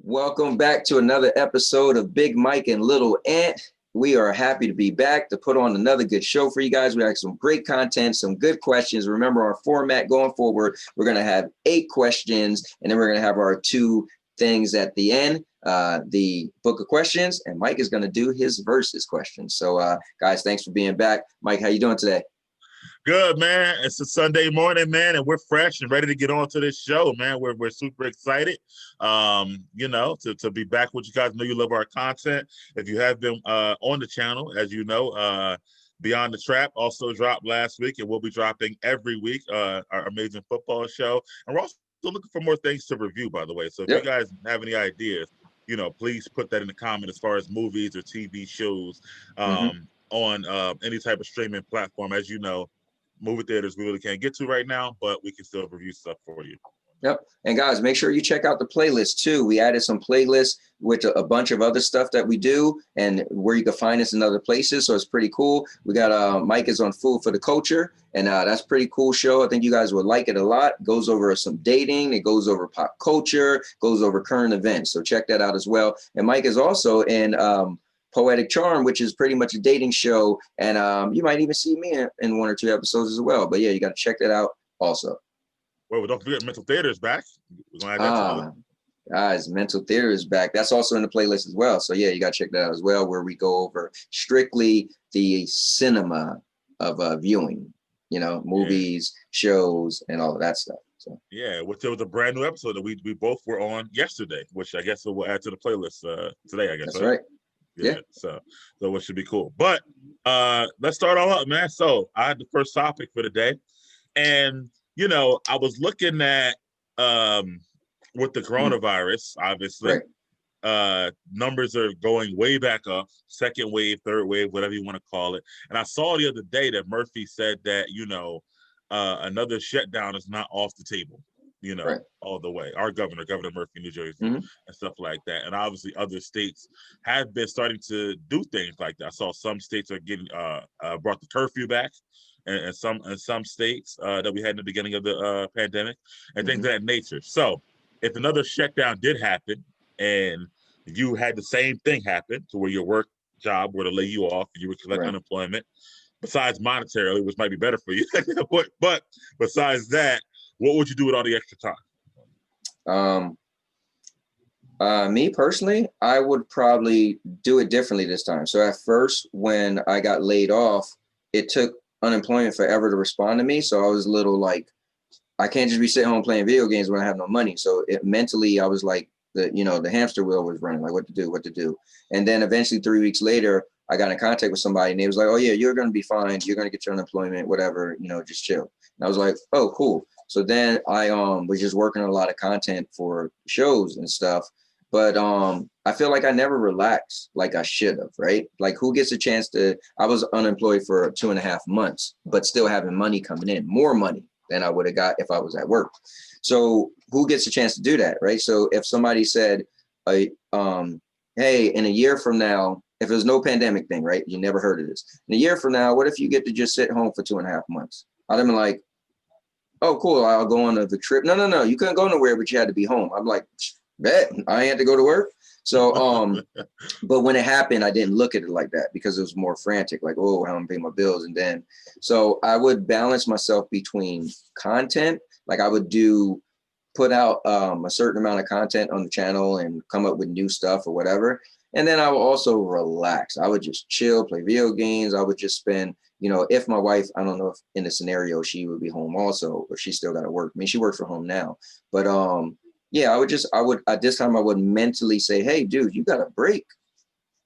Welcome back to another episode of Big Mike and Little Ant. We are happy to be back to put on another good show for you guys. We have some great content, some good questions. Remember our format going forward. We're going to have 8 questions, and then we're going to have our 2 things at the end, the book of questions, and Mike is going to do his versus questions. So guys, thanks for being back. Mike, how you doing today? Good, man. It's a Sunday morning, man, and we're fresh and ready to get on to this show, man. We're super excited, to be back with you guys. I know you love our content. If you have been on the channel, as you know, Beyond the Trap also dropped last week, and we'll be dropping every week, our amazing football show. And we're also looking for more things to review, by the way. So if you guys have any ideas, please put that in the comment as far as movies or TV shows on any type of streaming platform. As you know, movie theaters we really can't get to right now, but we can still review stuff for you. Yep. And guys, make sure you check out the playlist too. We added some playlists with a bunch of other stuff that we do and where you can find us in other places. So it's pretty cool. We got Mike is on Food for the Culture, and that's a pretty cool show. I think you guys would like it a lot. It goes over some dating. It goes over pop culture, goes over current events. So check that out as well. And Mike is also in Poetic Charm, which is pretty much a dating show. And you might even see me in 1 or 2 episodes as well. But yeah, you got to check that out also. Well, don't forget Mental Theater is back. Guys, Mental Theater is back. That's also in the playlist as well. So yeah, you got to check that out as well, where we go over strictly the cinema of viewing, movies, shows, and all of that stuff. So yeah, which there was a brand new episode that we both were on yesterday, which I guess we'll add to the playlist today, I guess. That's right. Yeah. So it should be cool. But let's start all up, man. So I had the first topic for the day, and I was looking at with the coronavirus, obviously, numbers are going way back up, second wave, third wave, whatever you want to call it. And I saw the other day that Murphy said that another shutdown is not off the table. All the way. Our Governor Murphy, New Jersey, and stuff like that. And obviously other states have been starting to do things like that. I saw some states are getting brought the curfew back, and some states that we had in the beginning of the pandemic, and things of that nature. So if another shutdown did happen and you had the same thing happen to where your work job were to lay you off and you would collect unemployment, besides monetarily, which might be better for you, but besides that, what would you do with all the extra time? Me personally, I would probably do it differently this time. So at first, when I got laid off, it took unemployment forever to respond to me. So I was a little like, I can't just be sitting home playing video games when I have no money. So mentally, I was like, the hamster wheel was running, like what to do. And then eventually 3 weeks later, I got in contact with somebody and they was like, oh yeah, you're going to be fine. You're going to get your unemployment, whatever, just chill. And I was like, oh, cool. So then I was just working on a lot of content for shows and stuff. But I feel like I never relaxed like I should have, right? Like who gets a chance I was unemployed for 2.5 months, but still having money coming in, more money than I would have got if I was at work. So who gets a chance to do that, right? So if somebody said, hey, in a year from now, if there's no pandemic thing, right? You never heard of this. In a year from now, what if you get to just sit home for 2.5 months? I'd have been like, oh, cool, I'll go on the trip. No, you couldn't go nowhere, but you had to be home. I'm like, bet, I had to go to work. So, but when it happened, I didn't look at it like that because it was more frantic, like, oh, how am I paying my bills? And then, so I would balance myself between content. Like I would put out a certain amount of content on the channel and come up with new stuff or whatever. And then I would also relax. I would just chill, play video games. I would just spend, if my wife, I don't know if in the scenario she would be home also, or she still got to work. I mean, she works from home now, but yeah, I would at this time I would mentally say, hey, dude, you got a break.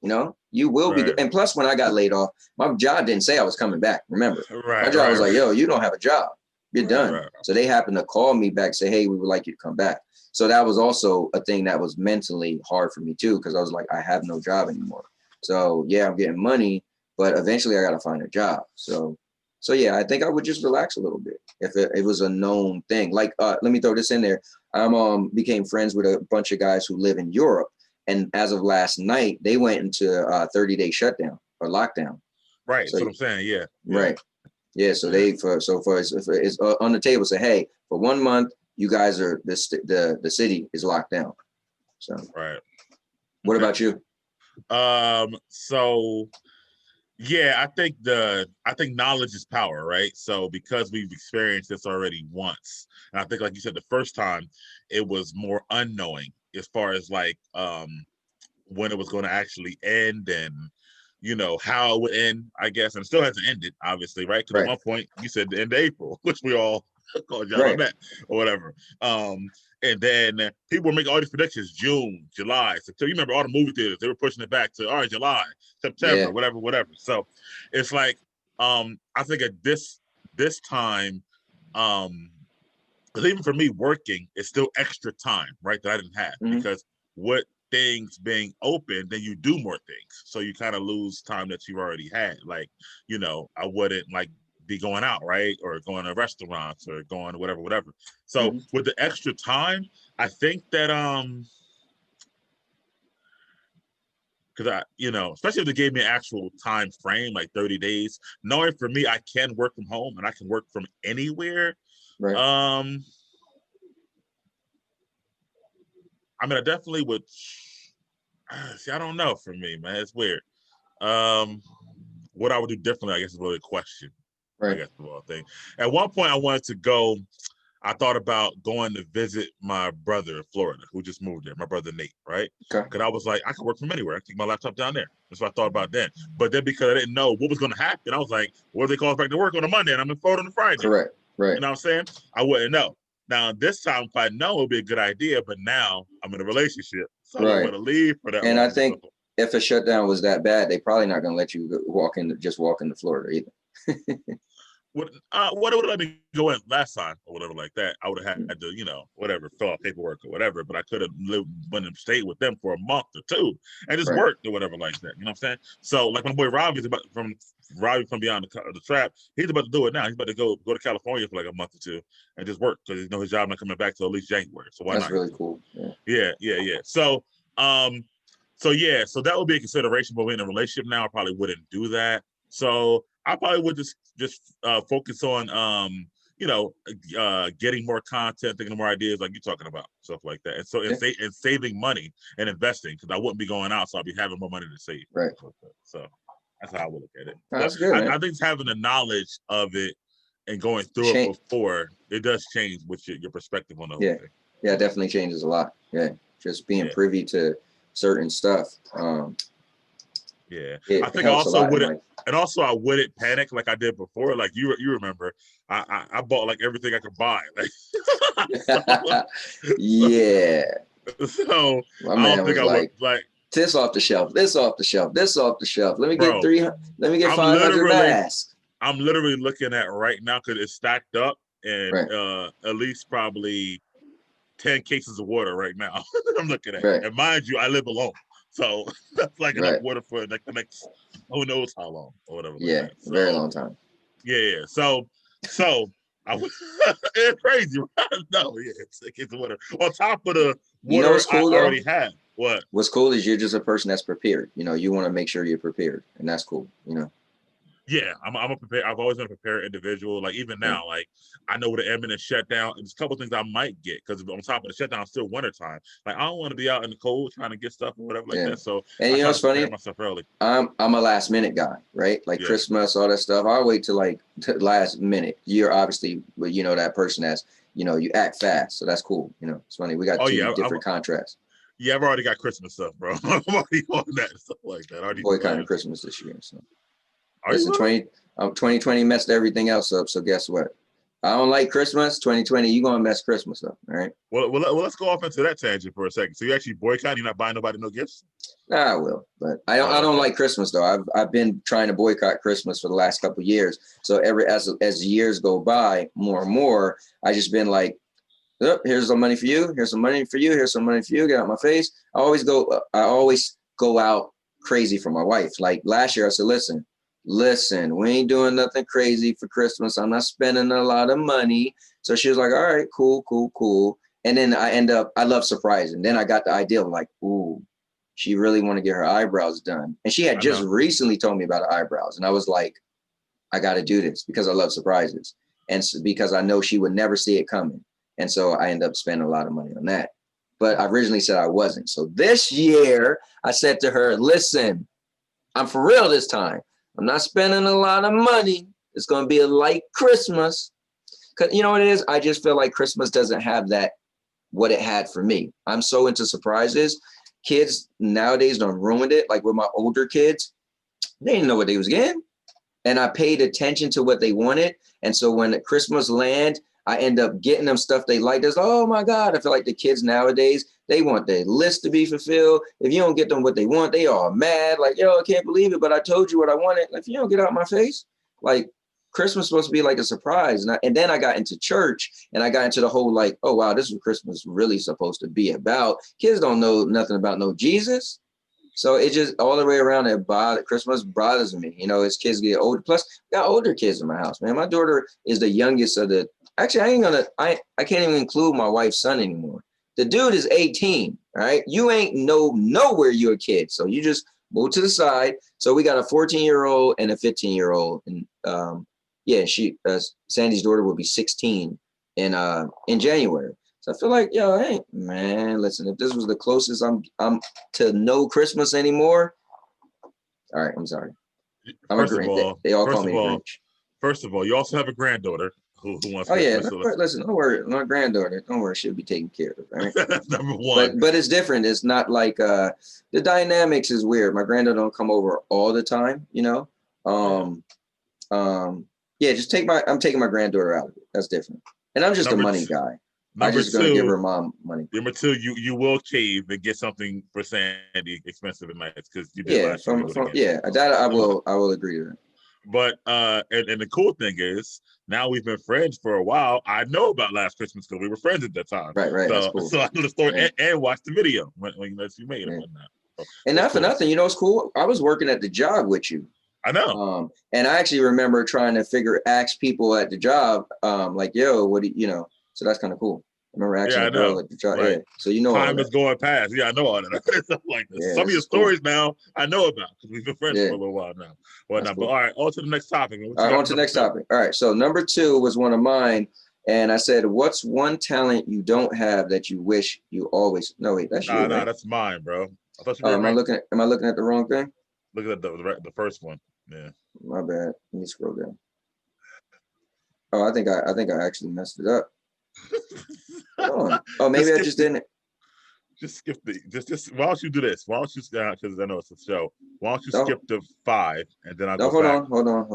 You will be good. And plus, when I got laid off, my job didn't say I was coming back. Remember, my job was like, yo, you don't have a job. You're done. So they happened to call me back, say, hey, we would like you to come back. So that was also a thing that was mentally hard for me too, because I was like, I have no job anymore. So yeah, I'm getting money, but eventually I got to find a job. So yeah, I think I would just relax a little bit if it was a known thing. Like, let me throw this in there. I'm became friends with a bunch of guys who live in Europe, and as of last night, they went into a 30-day shutdown or lockdown. Right. So, that's what I'm saying. Yeah. Right. Yeah. So it's on the table, say, hey, for 1 month, you guys are the city is locked down. So, right. What about you? So yeah, I think knowledge is power, right? So because we've experienced this already once, and I think like you said, the first time it was more unknowing as far as like when it was going to actually end and how it would end, I guess, and it still hasn't ended, obviously, right? Because at one point you said the end of April, which we all called y'all on that or whatever. And then people were making all these predictions: June, July, September. You remember all the movie theaters, they were pushing it back to July, September, whatever. So it's like I think at this time, because even for me working, it's still extra time, right, that I didn't have because what things being open, then you do more things. So you kind of lose time that you've already had. Like, I wouldn't like be going out, right? Or going to restaurants or going to whatever. So with the extra time, I think that because especially if they gave me an actual time frame, like 30 days, knowing for me I can work from home and I can work from anywhere. Right. I mean, I definitely would. See, I don't know. For me, man, it's weird. What I would do differently, I guess, is really a question. Right. I guess the whole thing. At one point, I wanted to go. I thought about going to visit my brother in Florida, who just moved there. My brother Nate, right? Okay. Because I was like, I could work from anywhere. I can take my laptop down there. That's what I thought about then. But then because I didn't know what was going to happen, I was like, what if they call us back to work on a Monday and I'm in Florida on a Friday? Correct. Right. You know what I'm saying? I wouldn't know. Now this time, if I know, it would be a good idea. But now I'm in a relationship, so I don't want to leave for that long. And I think if a shutdown was that bad, they probably not going to let you walk into Florida either. What would have let me go in last time or whatever like that? I would have had to, whatever, fill out paperwork or whatever. But I could have went and stayed with them for a month or two and just worked or whatever like that. You know what I'm saying? So like my boy Robbie from Beyond the Trap, he's about to do it now. He's about to go to California for like a month or two and just work because his job not coming back till at least January. So why not? That's really cool. Yeah. So so that would be a consideration. But we're in a relationship now, I probably wouldn't do that. So I probably would just focus on getting more content, thinking of more ideas like you're talking about, stuff like that. And so and saving money and investing, because I wouldn't be going out, so I'll be having more money to save. Right. So that's how I would look at it. That's good. I think having the knowledge of it and going through it before, it does change with your perspective on the whole thing. Yeah, it definitely changes a lot. Yeah. Just being privy to certain stuff. I think also I wouldn't panic like I did before. Like you remember, I bought like everything I could buy. So my man was like this off the shelf, this off the shelf, this off the shelf. Let me get 300. Let me get 500 masks. I'm literally looking at right now because it's stacked up and at least probably 10 cases of water right now. I'm looking at it. And mind you, I live alone. So that's like enough water for like the next who knows how long or whatever. Yeah, so, very long time. Yeah. So it's crazy. No, it's water. On top of the water what's cool, I already had. What's cool is you're just a person that's prepared. You want to make sure you're prepared, and that's cool. Yeah, I'm a prepared. I've always been a prepared individual. Like even now, like I know with the imminent shutdown, there's a couple things I might get because on top of the shutdown, it's still wintertime. Like I don't want to be out in the cold trying to get stuff or whatever like that. So and I what's funny? Myself early. I'm a last minute guy, right? Like Christmas, all that stuff. I wait till like last minute. You're obviously, that person that's you act fast, so that's cool. It's funny. We got two different contrasts. Yeah, I've already got Christmas stuff, bro. I'm already on that stuff like that. I'm boycotting Christmas this year. So. Listen, 2020 messed everything else up. So guess what? I don't like Christmas. 2020, you're gonna mess Christmas up, all right? Well, let's go off into that tangent for a second. So you actually boycott? You're not buying nobody no gifts? Nah, I will, but I don't like Christmas though. I've been trying to boycott Christmas for the last couple of years. So as years go by, more and more, I just been like, oh, here's some money for you. Here's some money for you. Here's some money for you. Get out my face. I always go out crazy for my wife. Like last year, I said, listen, we ain't doing nothing crazy for Christmas. I'm not spending a lot of money. So she was like, all right, cool. And then I love surprising. Then I got the idea of like, ooh, she really want to get her eyebrows done. And she had just recently told me about her eyebrows. And I was like, I got to do this because I love surprises. And because I know she would never see it coming. And so I end up spending a lot of money on that. but I originally said I wasn't. So this year I said to her, listen, I'm for real this time. I'm not spending a lot of money. It's going to be a light Christmas. Because you know what it is? I just feel like Christmas doesn't have that, what it had for me. I'm so into surprises. Kids nowadays don't ruin it. Like with my older kids, they didn't know what they was getting. And I paid attention to what they wanted. And so when Christmas land, I end up getting them stuff they like. There's, oh my God, I feel like the kids nowadays, they want their list to be fulfilled. If you don't get them what they want, they all mad. Like, yo, I can't believe it, but I told you what I wanted. Like, if you don't get out my face, like Christmas is supposed to be like a surprise. And then I got into church and I got into the whole like, oh, wow, this is what Christmas really supposed to be about. Kids don't know nothing about no Jesus. So it just all the way around Christmas bothers me. You know, as kids get older. Plus, I got older kids in my house, man. My daughter is the youngest of the. Actually, I can't even include my wife's son anymore. The dude is 18, right? You ain't nowhere you're a kid. So you just move to the side. So we got a 14-year-old and a 15-year-old. And Sandy's daughter will be 16 in January. So I feel like, yo, hey, man, listen, if this was the closest I'm to no Christmas anymore. All right, I'm sorry. I'm a Grinch. They all call me a Grinch. First of all, you also have a granddaughter who wants Christmas. Oh, yeah. Listen, don't worry. My granddaughter, don't worry. She'll be taken care of, right? Number one. But it's different. It's not like the dynamics is weird. My granddaughter don't come over all the time, you know? I'm taking my granddaughter out of it. That's different. And I'm just a money guy. I'm just going to give her mom money. Number two, you will cave and get something for Sandy expensive and nice because you did last year. That I will agree to that. But and the cool thing is now we've been friends for a while. I know about last Christmas because we were friends at that time. Right. So, that's cool. So I know the story and watched the video when you made it and whatnot. So, and not for nothing, you know, it's cool. I was working at the job with you. I know. And I actually remember trying to ask people at the job, like, yo, what do you know? So that's kind of cool. I remember asking a girl at the job. Right. Yeah. So you know, time is going past. Yeah, I know all that. Stuff like this. Some of your stories now I know about because we've been friends for a little while now. Well, cool. But all right, on to the next topic. All right, on to the next topic. All right. So number 2 was one of mine, and I said, "What's one talent you don't have that you wish you always?" No, wait, that's you. Nah, that's mine, bro. I thought you am I looking at the wrong thing? Look at the first one. Yeah. My bad. Let me scroll down. Oh, I think I actually messed it up. Hold on. Oh, maybe I just didn't. Just skip just. Why don't you do this? Why don't you because I know it's a show. Why don't you skip the 5 and then I'll go back. Hold on,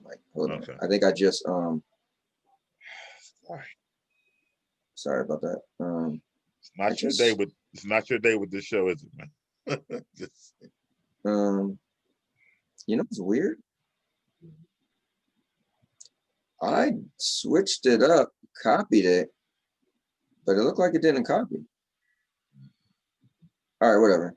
Mike. Hold on. I think I just Sorry about that. It's not your day with this show, is it, man? You know what's weird? I switched it up, copied it, but it looked like it didn't copy. All right, whatever.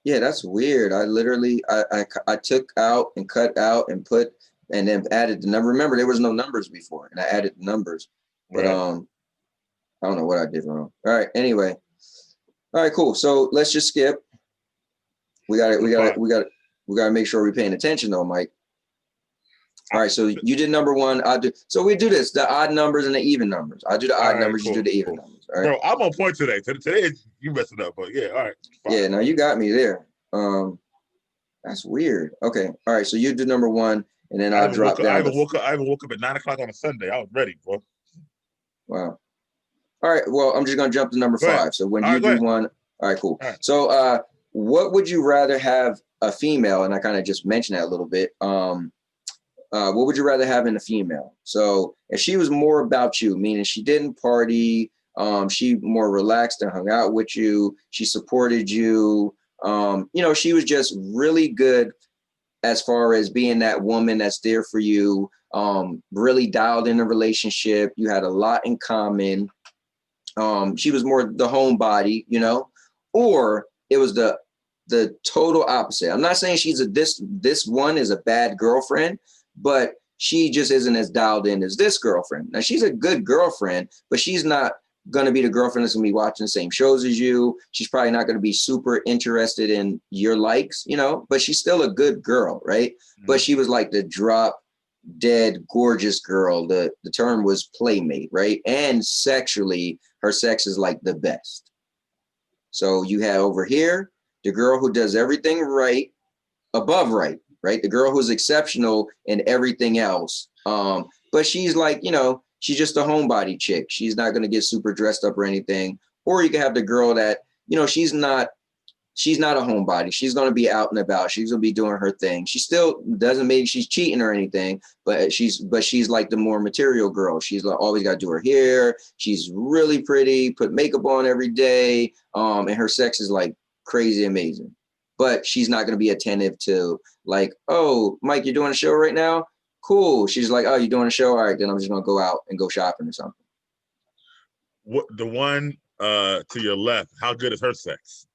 Yeah, that's weird. I literally, I took out and cut out and put, and then added the number. Remember, there was no numbers before, and I added the numbers. But I don't know what I did wrong. All right, anyway. All right, cool. So let's just skip. We got to make sure we're paying attention though, Mike. All right, so you did number 1. So we do this, the odd numbers and the even numbers. I do the odd numbers, cool. You do the even numbers. All right. Bro, I'm on point today. Today you messed it up, but yeah, all right. Fine. Yeah, now you got me there. That's weird. Okay, all right, so you do number 1, and then I'll drop down. I even woke up at 9 o'clock on a Sunday. I was ready, bro. Wow. All right, well, I'm just gonna jump to number 5. So when you do one, all right, cool. All right. So what would you rather have a female, and I kind of just mentioned that a little bit. What would you rather have in a female? So if she was more about you, meaning she didn't party, she more relaxed and hung out with you, she supported you, she was just really good as far as being that woman that's there for you, really dialed in a relationship. You had a lot in common. She was more the homebody, or it was the total opposite. I'm not saying this one is a bad girlfriend, but she just isn't as dialed in as this girlfriend. Now, she's a good girlfriend, but she's not going to be the girlfriend that's going to be watching the same shows as you. She's probably not going to be super interested in your likes, but she's still a good girl, right? Mm-hmm. But she was like the drop dead gorgeous girl. The term was playmate, right? And sexually, her sex is like the best. So you have over here the girl who does everything right, above right, right? The girl who's exceptional in everything else. But she's like, you know, she's just a homebody chick. She's not going to get super dressed up or anything. Or you can have the girl that, you know, she's not a homebody. She's going to be out and about. She's going to be doing her thing. She still doesn't mean she's cheating or anything, but she's like the more material girl. She's like always got to do her hair. She's really pretty, put makeup on every day. And her sex is like crazy amazing. But she's not going to be attentive to like, oh, Mike, you're doing a show right now? Cool. She's like, oh, you're doing a show? All right, then I'm just going to go out and go shopping or something. What the one to your left? How good is her sex?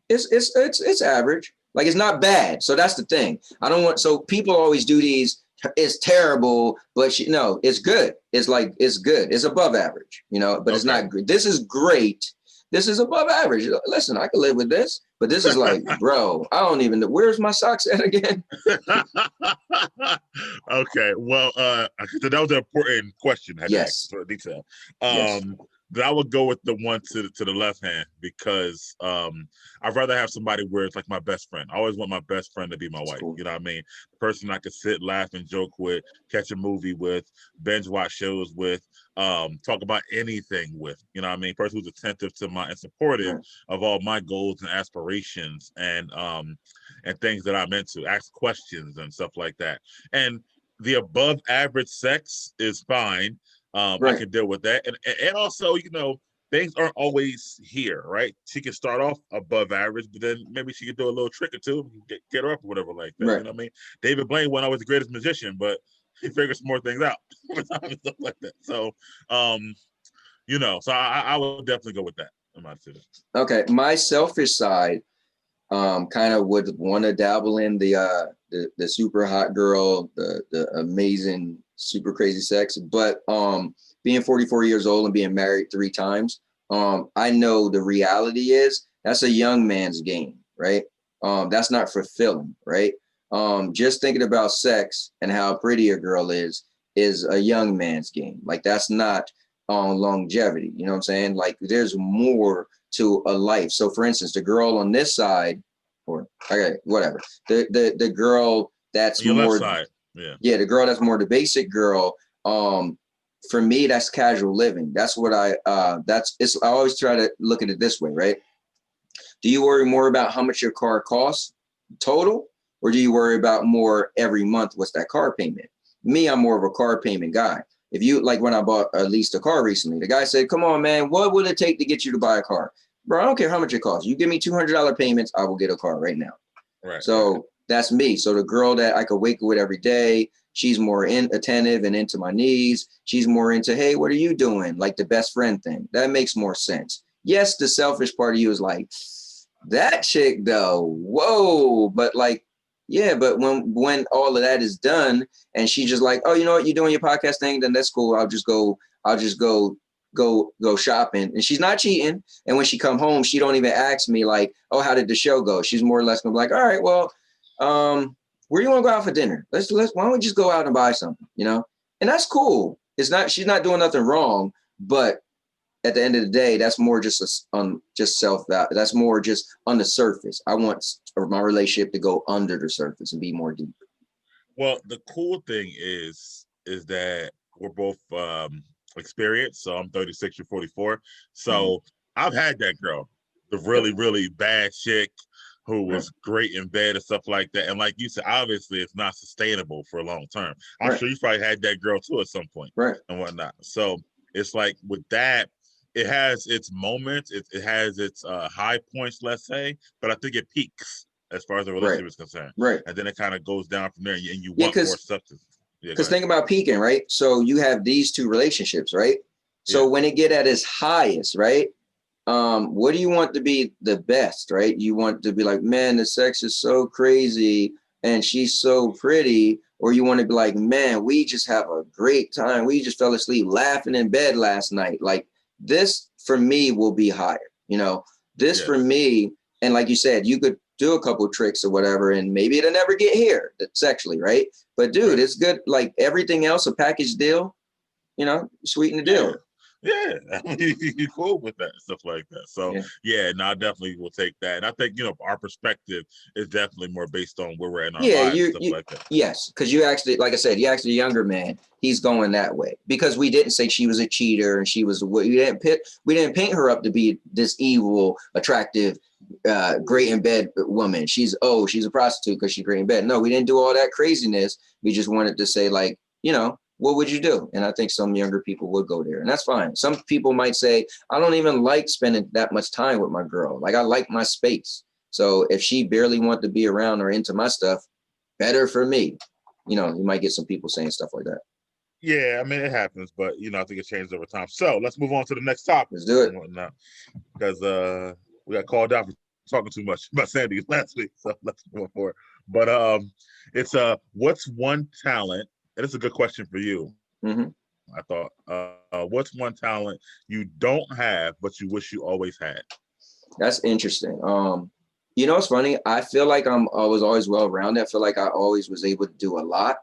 It's average. Like it's not bad. So that's the thing. I don't want. So people always do these. It's terrible, but no, it's good. It's like it's good. It's above average. You know, but it's not good. This is great. This is above average. Listen, I can live with this, but this is like, bro, I don't even know. Where's my socks at again? Okay, well, that was an important question. Yes. For detail. Yes. But I would go with the one to the left hand because I'd rather have somebody where it's like my best friend. I always want my best friend to be my wife. Cool. You know what I mean? The person I could sit, laugh, and joke with, catch a movie with, binge watch shows with, talk about anything with. You know what I mean? Person who's attentive to my and supportive of all my goals and aspirations and things that I'm into. Ask questions and stuff like that. And the above average sex is fine. I can deal with that. And also, you know, things aren't always here, right? She can start off above average, but then maybe she could do a little trick or two, get her up or whatever like that. You know what I mean? David Blaine wasn't always the greatest magician, but he figured some more things out and stuff like that. So, you know, so I would definitely go with that in my decision. Okay. My selfish side kind of would want to dabble in the super hot girl, the amazing, super crazy sex. But being 44 years old and being married 3 times, I know the reality is that's a young man's game, right? That's not fulfilling, right? Just thinking about sex and how pretty a girl is a young man's game. Like that's not longevity. You know what I'm saying? Like there's more to a life. So for instance, the girl on this side, or okay, whatever. The girl that's your more left side. Yeah, the girl that's more the basic girl. For me, that's casual living. That's what I always try to look at it this way, right? Do you worry more about how much your car costs total, or do you worry about more every month? What's that car payment? Me, I'm more of a car payment guy. If you like when I bought leased a car recently, the guy said, come on, man, what would it take to get you to buy a car? Bro, I don't care how much it costs. You give me $200 payments, I will get a car right now. Right. So that's me. So the girl that I could wake with every day, she's more attentive and into my needs. She's more into, hey, what are you doing? Like the best friend thing. That makes more sense. Yes, the selfish part of you is like, that chick though, whoa. But like, yeah, but when all of that is done and she's just like, oh, you know what, you're doing your podcast thing, then that's cool. I'll just go shopping. And she's not cheating. And when she come home, she don't even ask me like, oh, how did the show go? She's more or less gonna be like, all right, well, where you want to go out for dinner? Let's why don't we just go out and buy something, you know? And that's cool. She's not doing nothing wrong, but at the end of the day, that's more just self-value. That's more just on the surface. I want my relationship to go under the surface and be more deep. Well, the cool thing is that we're both experienced. So I'm 36, you're 44. So I've had that girl, the really, really bad chick who was great in bed and stuff like that. And like you said, obviously it's not sustainable for a long term. I'm sure you probably had that girl too at some point and whatnot. So it's like with that, it has its moments, it has its high points, let's say, but I think it peaks as far as the relationship is concerned. Right. And then it kind of goes down from there and you want more substance. Because think about peaking, right? So you have these 2 relationships, right? So when it get at its highest, right? What do you want to be the best, right? You want to be like, man, the sex is so crazy and she's so pretty. Or you want to be like, man, we just have a great time. We just fell asleep laughing in bed last night. Like this for me will be higher, you know, this for me. And like you said, you could do a couple tricks or whatever, and maybe it'll never get here sexually, right? But dude, it's good. Like everything else, a package deal, you know, sweeten the deal. Yeah, I mean, you're cool with that stuff like that. So yeah, no, I definitely will take that. And I think, you know, our perspective is definitely more based on where we're in our lives, stuff like that. Yes, because you actually, like I said, you asked a younger man, he's going that way. Because we didn't say she was a cheater and she was we didn't paint her up to be this evil, attractive, great in bed woman. She's a prostitute because she's great in bed. No, we didn't do all that craziness. We just wanted to say, like, you know, what would you do? And I think some younger people would go there, and that's fine. Some people might say, I don't even like spending that much time with my girl. Like, I like my space. So if she barely wants to be around or into my stuff, better for me. You know, you might get some people saying stuff like that. Yeah, I mean, it happens, but, you know, I think it changes over time. So let's move on to the next topic. Let's do it. Because we got called out for talking too much about Sandy last week. So let's move on forward. But it's what's one talent, and it's a good question for you. I thought, what's one talent you don't have, but you wish you always had? That's interesting. You know, it's funny. I feel like I was always well-rounded. I feel like I always was able to do a lot.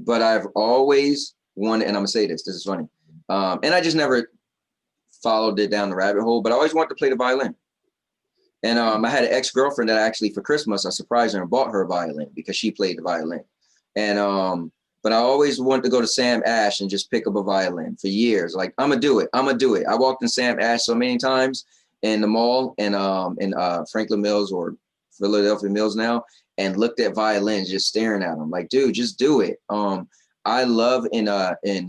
But I've always wanted, and I'm gonna say this is funny. And I just never followed it down the rabbit hole, but I always wanted to play the violin. And I had an ex-girlfriend that actually for Christmas, I surprised her and bought her a violin because she played the violin. And but I always wanted to go to Sam Ash and just pick up a violin for years. Like, I'm gonna do it. I walked in Sam Ash so many times in the mall and in Franklin Mills or Philadelphia Mills now, and looked at violins, just staring at them. Like, dude, just do it. I love in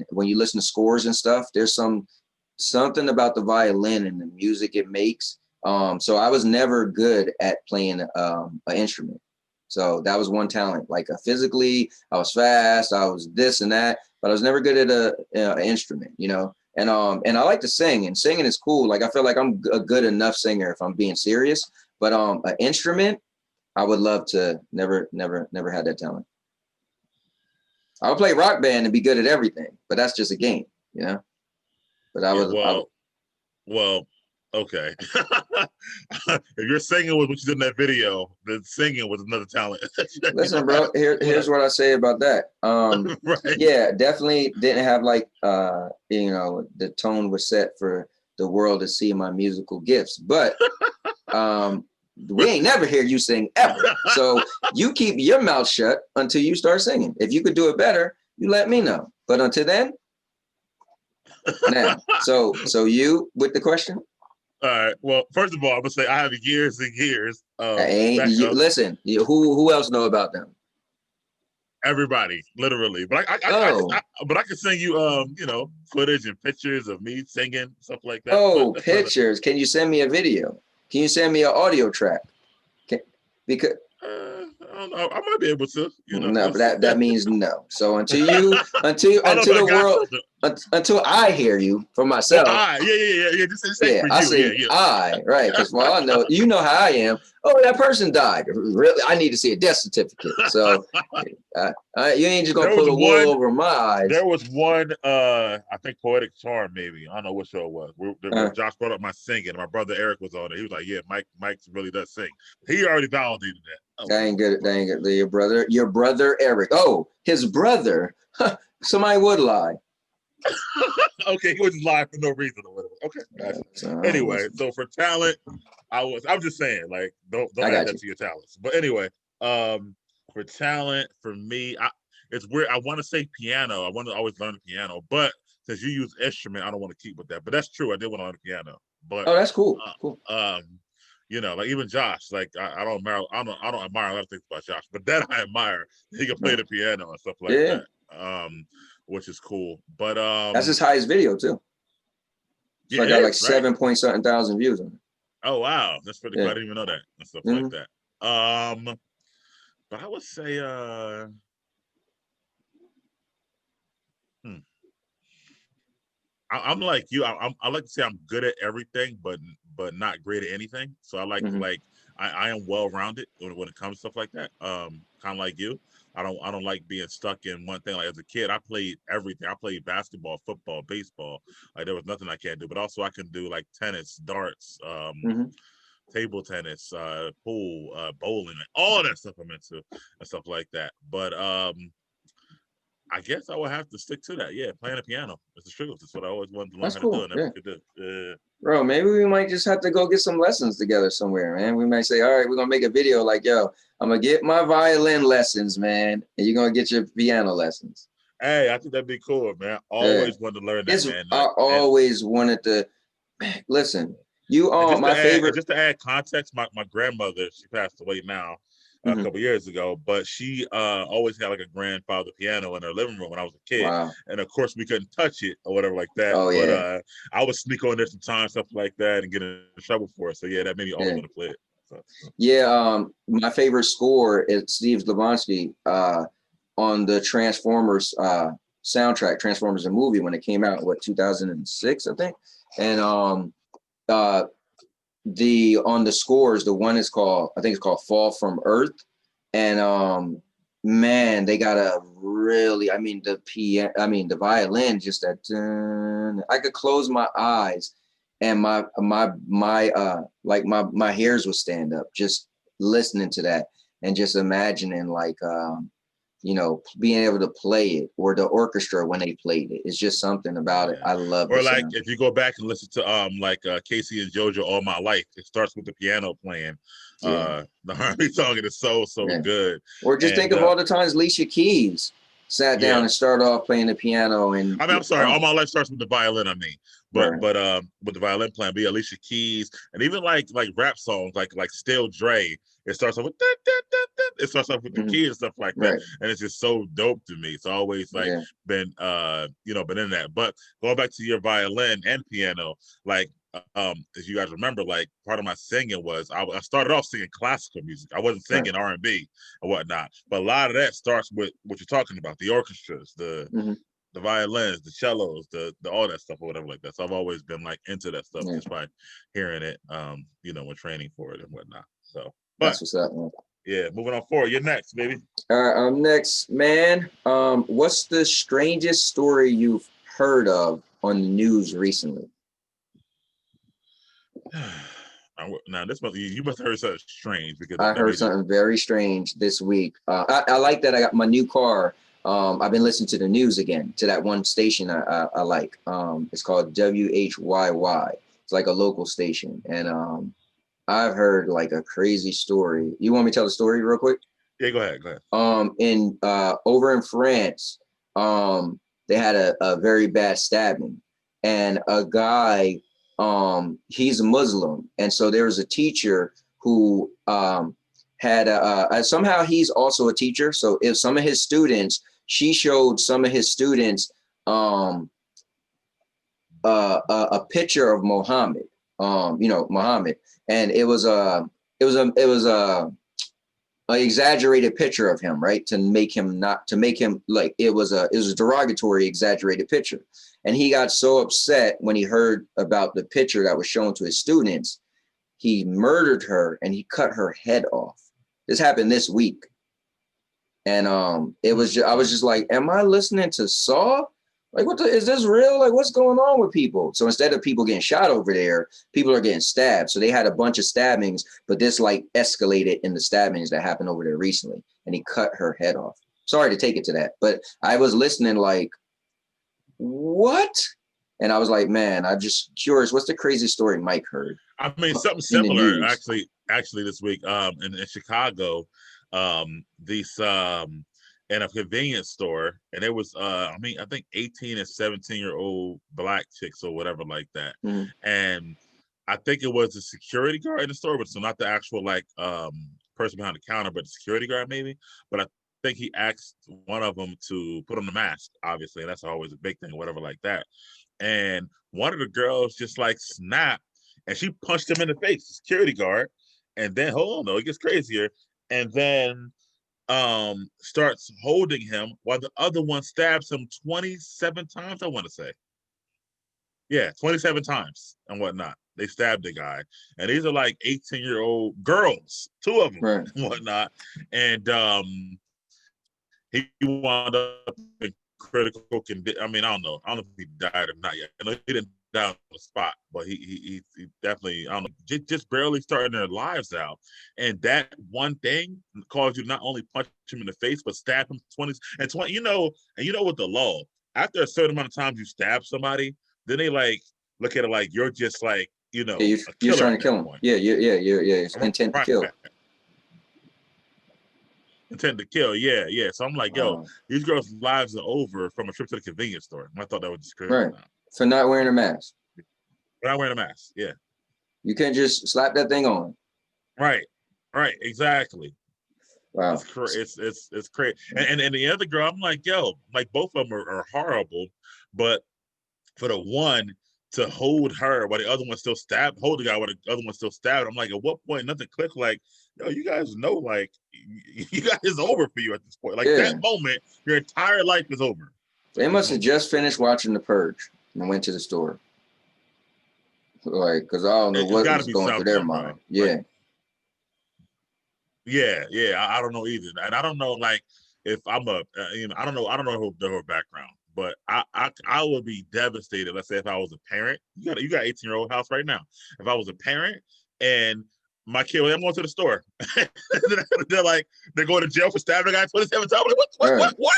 when you listen to scores and stuff, there's something about the violin and the music it makes. So I was never good at playing an instrument. So that was one talent. Like, physically, I was fast, I was this and that, but I was never good at an instrument, you know. And I like to sing, and singing is cool. Like, I feel like I'm a good enough singer if I'm being serious. But an instrument, I would love to never had that talent. I would play rock band and be good at everything, but that's just a game, you know. But I was well, okay. If you're singing with what you did in that video, then singing was another talent. Listen, bro, here's what I say about that. Right. Yeah, definitely didn't have like you know, the tone was set for the world to see my musical gifts, but we ain't never hear you sing ever. So you keep your mouth shut until you start singing. If you could do it better, you let me know. But until then, now. So you with the question? All right. Well, first of all, I'm gonna say I have years and years of listen, who else know about them? Everybody, literally. But I can send you you know, footage and pictures of me singing, stuff like that. Oh, pictures. Can you send me a video? Can you send me an audio track? Because I don't know. I might be able to. You know, no, but that means no. So until the world, until I hear you for myself. Yeah. Just say for you. I say right, because well, I know you know how I am. Oh, that person died. Really, I need to see a death certificate. So you ain't just gonna pull the wool over my eyes. There was one, I think Poetic Charm, maybe. I don't know what show it was. Josh brought up my singing. My brother Eric was on it. He was like, "Yeah, Mike really does sing." He already validated that. That ain't good. Your brother Eric. Oh, his brother. Somebody would lie. Okay, he was just lying for no reason or whatever. Okay. Gotcha. Anyway, so for talent, I'm just saying, like, don't add that to your talents. But anyway, for talent, for me, it's weird. I want to say piano. I want to always learn the piano, but since you use instrument, I don't want to keep with that. But that's true. I did want to learn the piano. But that's cool. Cool. You know, like even Josh, like I don't admire a lot of things about Josh, but that I admire. He can play the piano and stuff like that. Which is cool. But that's his highest video too. So I got like 7 point something thousand views on it. Oh wow, that's pretty cool. I didn't even know that and stuff like that. But I would say I'm like you. I like to say I'm good at everything, but not great at anything. So I like I am well rounded when it comes to stuff like that. Kind of like you. I don't like being stuck in one thing. Like as a kid, I played everything. I played basketball, football, baseball. Like there was nothing I can't do. But also I can do like tennis, darts, table tennis, pool, bowling, all that stuff I'm into and stuff like that. But I guess I would have to stick to that. Yeah, playing the piano. It's the truth. It's what I always wanted to learn That's how to do cool. and Yeah. never could do. Bro, maybe we might just have to go get some lessons together somewhere, man. We might say, all right, we're gonna make a video like, yo, I'm gonna get my violin lessons, man, and you're gonna get your piano lessons. Hey, I think that'd be cool, man. Yeah. Always wanted to learn that, man. I And always wanted to listen. You And my favorite. just to add context, my grandmother, she passed away now a couple years ago, but she always had like a grandfather piano in her living room when I was a kid. Wow. And of course we couldn't touch it or whatever like that. Oh, but yeah. I would sneak on there sometimes, stuff like that, and get in trouble for it. So yeah, that made me always Yeah. want to play it. So. Yeah, my favorite score is Steve Slavonsky on the Transformers soundtrack, Transformers the movie, when it came out, 2006, I think. And on the scores, the one is called, I think it's called Fall from Earth. And man, they got a really, the violin, just that I could close my eyes and my hairs would stand up just listening to that and just imagining being able to play it, or the orchestra when they played it. It's just something about it. I love Or the like sound. if you go back and listen to Casey and JoJo All My Life, it starts with the piano playing. Yeah. The harmony song, it is so good. Or just think of all the times Alicia Keys sat down and started off playing the piano. And I'm sorry, All My Life starts with the violin, but right. with the violin playing, be Alicia Keys, and even like rap songs like Still Dre, it starts off with it starts off with the key and stuff like that, Right. and it's just so dope to me. It's always been been in that. But going back to your violin and piano, as you guys remember, like part of my singing was I started off singing classical music. I wasn't singing R&B and whatnot, but a lot of that starts with what you're talking about, the orchestras, the violins, the cellos, the all that stuff or whatever like that. So I've always been like into that stuff just by hearing it, when training for it and whatnot. So that's what's up, man. Yeah, moving on forward. You're next, baby. All right, I'm next, man. What's the strangest story you've heard of on the news recently? Now this you must have heard something strange, because I heard something very strange this week. I like that I got my new car. I've been listening to the news again, to that one station I like. It's called WHYY. It's like a local station, and I've heard like a crazy story. You want me to tell the story real quick? Yeah, go ahead. Over in France, they had a very bad stabbing, and a guy, he's a Muslim, and so there was a teacher who had somehow he's also a teacher. So if some of his students, she showed some of his students a picture of Muhammad, Muhammad, and it was a exaggerated picture of him, right? To make him like, it was a derogatory, exaggerated picture. And he got so upset when he heard about the picture that was shown to his students, he murdered her and he cut her head off. This happened this week. And I was just like, am I listening to Saw? Like, is this real? Like, what's going on with people? So instead of people getting shot over there, people are getting stabbed. So they had a bunch of stabbings, but this like escalated in the stabbings that happened over there recently. And he cut her head off. Sorry to take it to that, but I was listening like, what? And I was like, man, I'm just curious. What's the craziest story Mike heard? I mean, something similar actually this week in Chicago, in a convenience store, and it was I think 18 and 17-year-old black chicks or whatever like that. And I think it was the security guard in the store, but so not the actual person behind the counter, but the security guard maybe. But I think he asked one of them to put on the mask, obviously, and that's always a big thing or whatever like that. And one of the girls just like snapped, and she punched him in the face, the security guard. And then, hold on, though, it gets crazier. And then starts holding him while the other one stabs him 27 times, I want to say. Yeah, 27 times and whatnot. They stabbed the guy. And these are like 18-year-old girls, two of them, and whatnot. And he wound up in critical condition. I mean, I don't know if he died or not yet. I know he didn't down the spot, but he definitely, I don't know, just barely starting their lives out. And that one thing caused you to not only punch him in the face, but stab him 20 and 20, and with the law, after a certain amount of times you stab somebody, then they like look at it like you're just like, Yeah, a you're killer trying at to kill that him. point. Yeah. It's intent to Right. kill. Intent to kill, yeah. So I'm like, yo, Wow. these girls' lives are over from a trip to the convenience store. And I thought that was just crazy. Right. For not wearing a mask. But not wearing a mask, yeah. You can't just slap that thing on. Right, exactly. Wow. It's crazy. And the other girl, I'm like, yo, like both of them are horrible, but for the one to hold her while the other one still stabbed, hold the guy while the other one still stabbed, I'm like, at what point nothing clicked? Like, yo, you guys know, like, you guys is over for you at this point. Like that moment, your entire life is over. They must have just finished watching The Purge and went to the store. Like, because I don't know what was going through their mind. Bro. Yeah. Like, yeah. I don't know either, and I don't know like if I'm I don't know her background, but I would be devastated. Let's say if I was a parent, you got 18-year-old house right now. If I was a parent and my kid, I'm going to the store, they're going to jail for stabbing a guy 27 times. Like, what?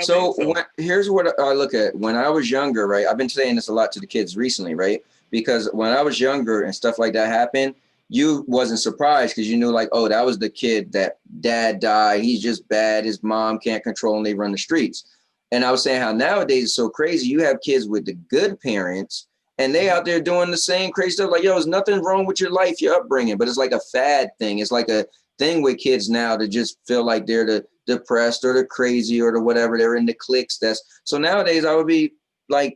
So here's what I look at. When I was younger, right? I've been saying this a lot to the kids recently, right? Because when I was younger and stuff like that happened, you wasn't surprised because you knew like, oh, that was the kid that dad died. He's just bad. His mom can't control him. They run the streets. And I was saying how nowadays it's so crazy. You have kids with the good parents and they out there doing the same crazy stuff. Like, yo, there's nothing wrong with your life, your upbringing, but it's like a fad thing. It's like a thing with kids now to just feel like they're the depressed or the crazy or the whatever. They're in the cliques. So nowadays I would be like,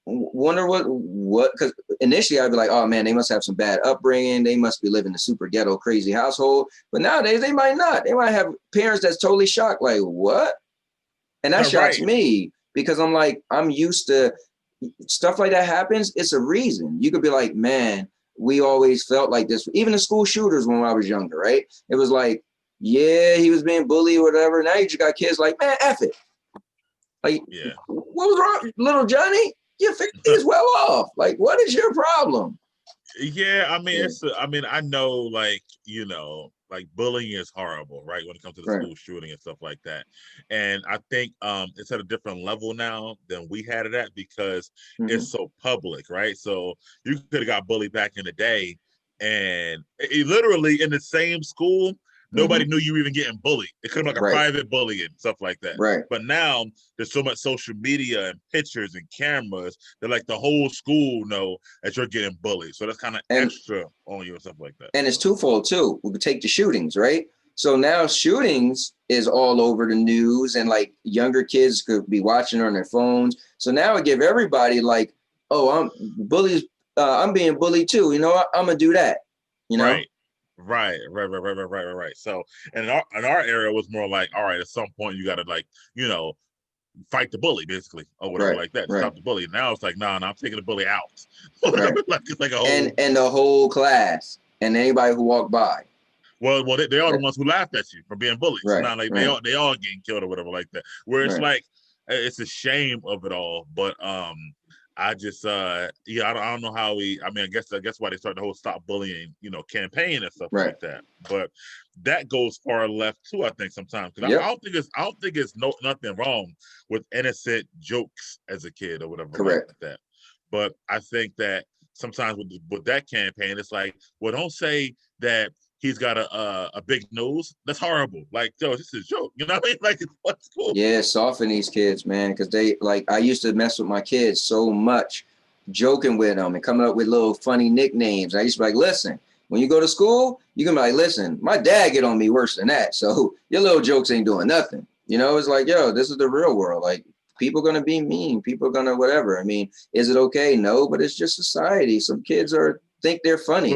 wonder what because initially I'd be like, oh man, they must have some bad upbringing, they must be living in a super ghetto crazy household. But nowadays they might not. They might have parents that's totally shocked, like, what? And that shocks me because I'm like, I'm used to stuff like that happens. It's a reason. You could be like, man, we always felt like this. Even the school shooters when I was younger, right? It was like, yeah, he was being bullied or whatever. Now you just got kids like, man, F it. Like, yeah. What was wrong, little Johnny? You're 50 is well off. Like, what is your problem? Yeah, I mean, I know, like, like bullying is horrible, right? When it comes to the school shooting and stuff like that. And I think it's at a different level now than we had it at because it's so public, right? So you could have got bullied back in the day and literally in the same school, nobody knew you were even getting bullied. It could have been like a private bullying and stuff like that. Right. But now there's so much social media and pictures and cameras that like the whole school know that you're getting bullied. So that's kind of extra on you and stuff like that. And it's twofold too. We could take the shootings, right? So now shootings is all over the news and like younger kids could be watching on their phones. So now it give everybody like, oh, I'm being bullied too. You know what? I'm gonna do that. You know? Right. So, and in our area was more like, all right, at some point you got to like, fight the bully basically or whatever like that. Stop the bully. Now it's like, nah, I'm taking the bully out. Like it's like a whole and the whole class and anybody who walked by. Well, they are the ones who laughed at you for being bullied. So now like they all getting killed or whatever like that. Where it's like it's a shame of it all, but I just I don't know how I guess why they started the whole stop bullying, campaign and stuff like that. But that goes far left too, I think sometimes. Because I don't think it's nothing wrong with innocent jokes as a kid or whatever like that. But I think that sometimes with that campaign, it's like, well, don't say that he's got a big nose. That's horrible. Like, yo, this is a joke. You know what I mean? Like, what's cool? Yeah, soften these kids, man, because they like I used to mess with my kids so much, joking with them and coming up with little funny nicknames. I used to be like, listen, when you go to school, you can be like, listen, my dad get on me worse than that. So your little jokes ain't doing nothing. It's like, yo, this is the real world. Like, people are gonna be mean. People are gonna whatever. I mean, is it okay? No, but it's just society. Some kids think they're funny.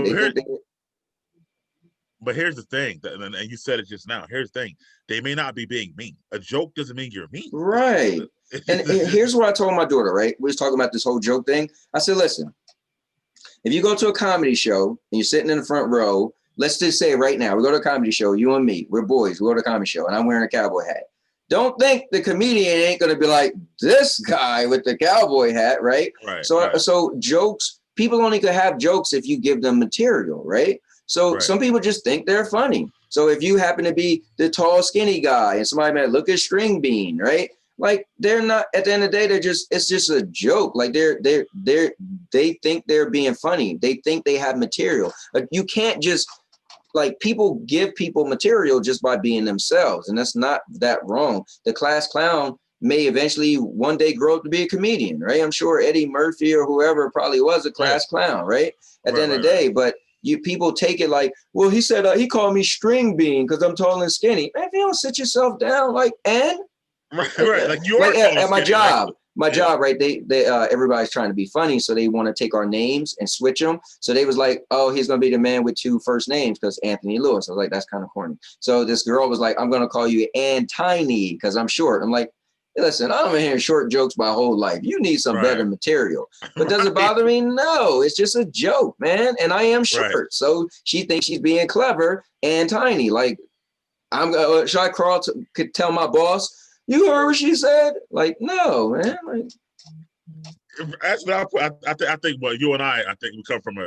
But here's the thing, and you said it just now. Here's the thing. They may not be being mean. A joke doesn't mean you're mean. Right. And here's what I told my daughter, right? We was talking about this whole joke thing. I said, listen, if you go to a comedy show and you're sitting in the front row, let's just say right now, we go to a comedy show, you and me, we're boys, we go to a comedy show, and I'm wearing a cowboy hat. don't think the comedian ain't gonna be like this guy with the cowboy hat, right? Right. So jokes, people only could have jokes if you give them material, right? So some people just think they're funny. So if you happen to be the tall, skinny guy and somebody might look at String Bean, right? Like they're not, at the end of the day, it's just a joke. Like they think they're being funny. They think they have material. You can't just, like, people give people material just by being themselves, and that's not that wrong. The class clown may eventually one day grow up to be a comedian, right? I'm sure Eddie Murphy or whoever probably was a class clown, right? At the end of the day, but people take it like, well, he said he called me String Bean because I'm tall and skinny. Man, if you don't sit yourself down, like, and like you are like tall and at my skinny, job. right? My job, right? They everybody's trying to be funny, so they want to take our names and switch them. So they was like, "Oh, he's gonna be the man with two first names because Anthony Lewis." I was like, "That's kind of corny." So this girl was like, "I'm gonna call you Ann Tiny because I'm short." I'm like, hey, "Listen, I'm hearing short jokes my whole life. You need some better material." But does it bother me? No, it's just a joke, man. And I am short, so she thinks she's being clever and tiny. Like, should I crawl could tell my boss? You heard what she said? Like, no, man. Like, that's what I think. Well, you and I think we come from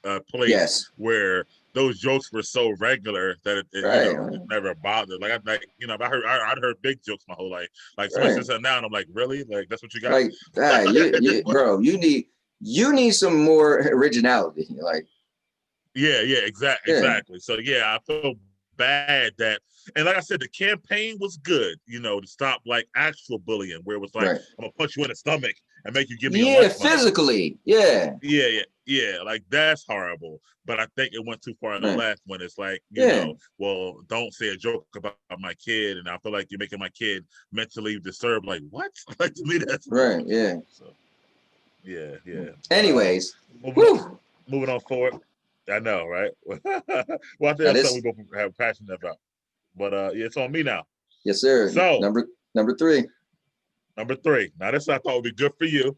a place where those jokes were so regular that it never bothered. Like I I'd heard big jokes my whole life. Like somebody says that now, and I'm like, really? Like that's what you got? Like, bro, you need some more originality. Like, exactly. So yeah, I feel bad that, and like I said, the campaign was good, to stop like actual bullying, where it was like, I'm gonna punch you in the stomach and make you give me a lunch money. Physically, like that's horrible. But I think it went too far on the left when it's like, well, don't say a joke about my kid, and I feel like you're making my kid mentally disturbed. Like what? Like to me, that's right. So, yeah. Anyways, moving on forward. I know, right? Well, I think that's something we both have passion about. But it's on me now. Yes, sir. So number three. Number three. Now this I thought would be good for you,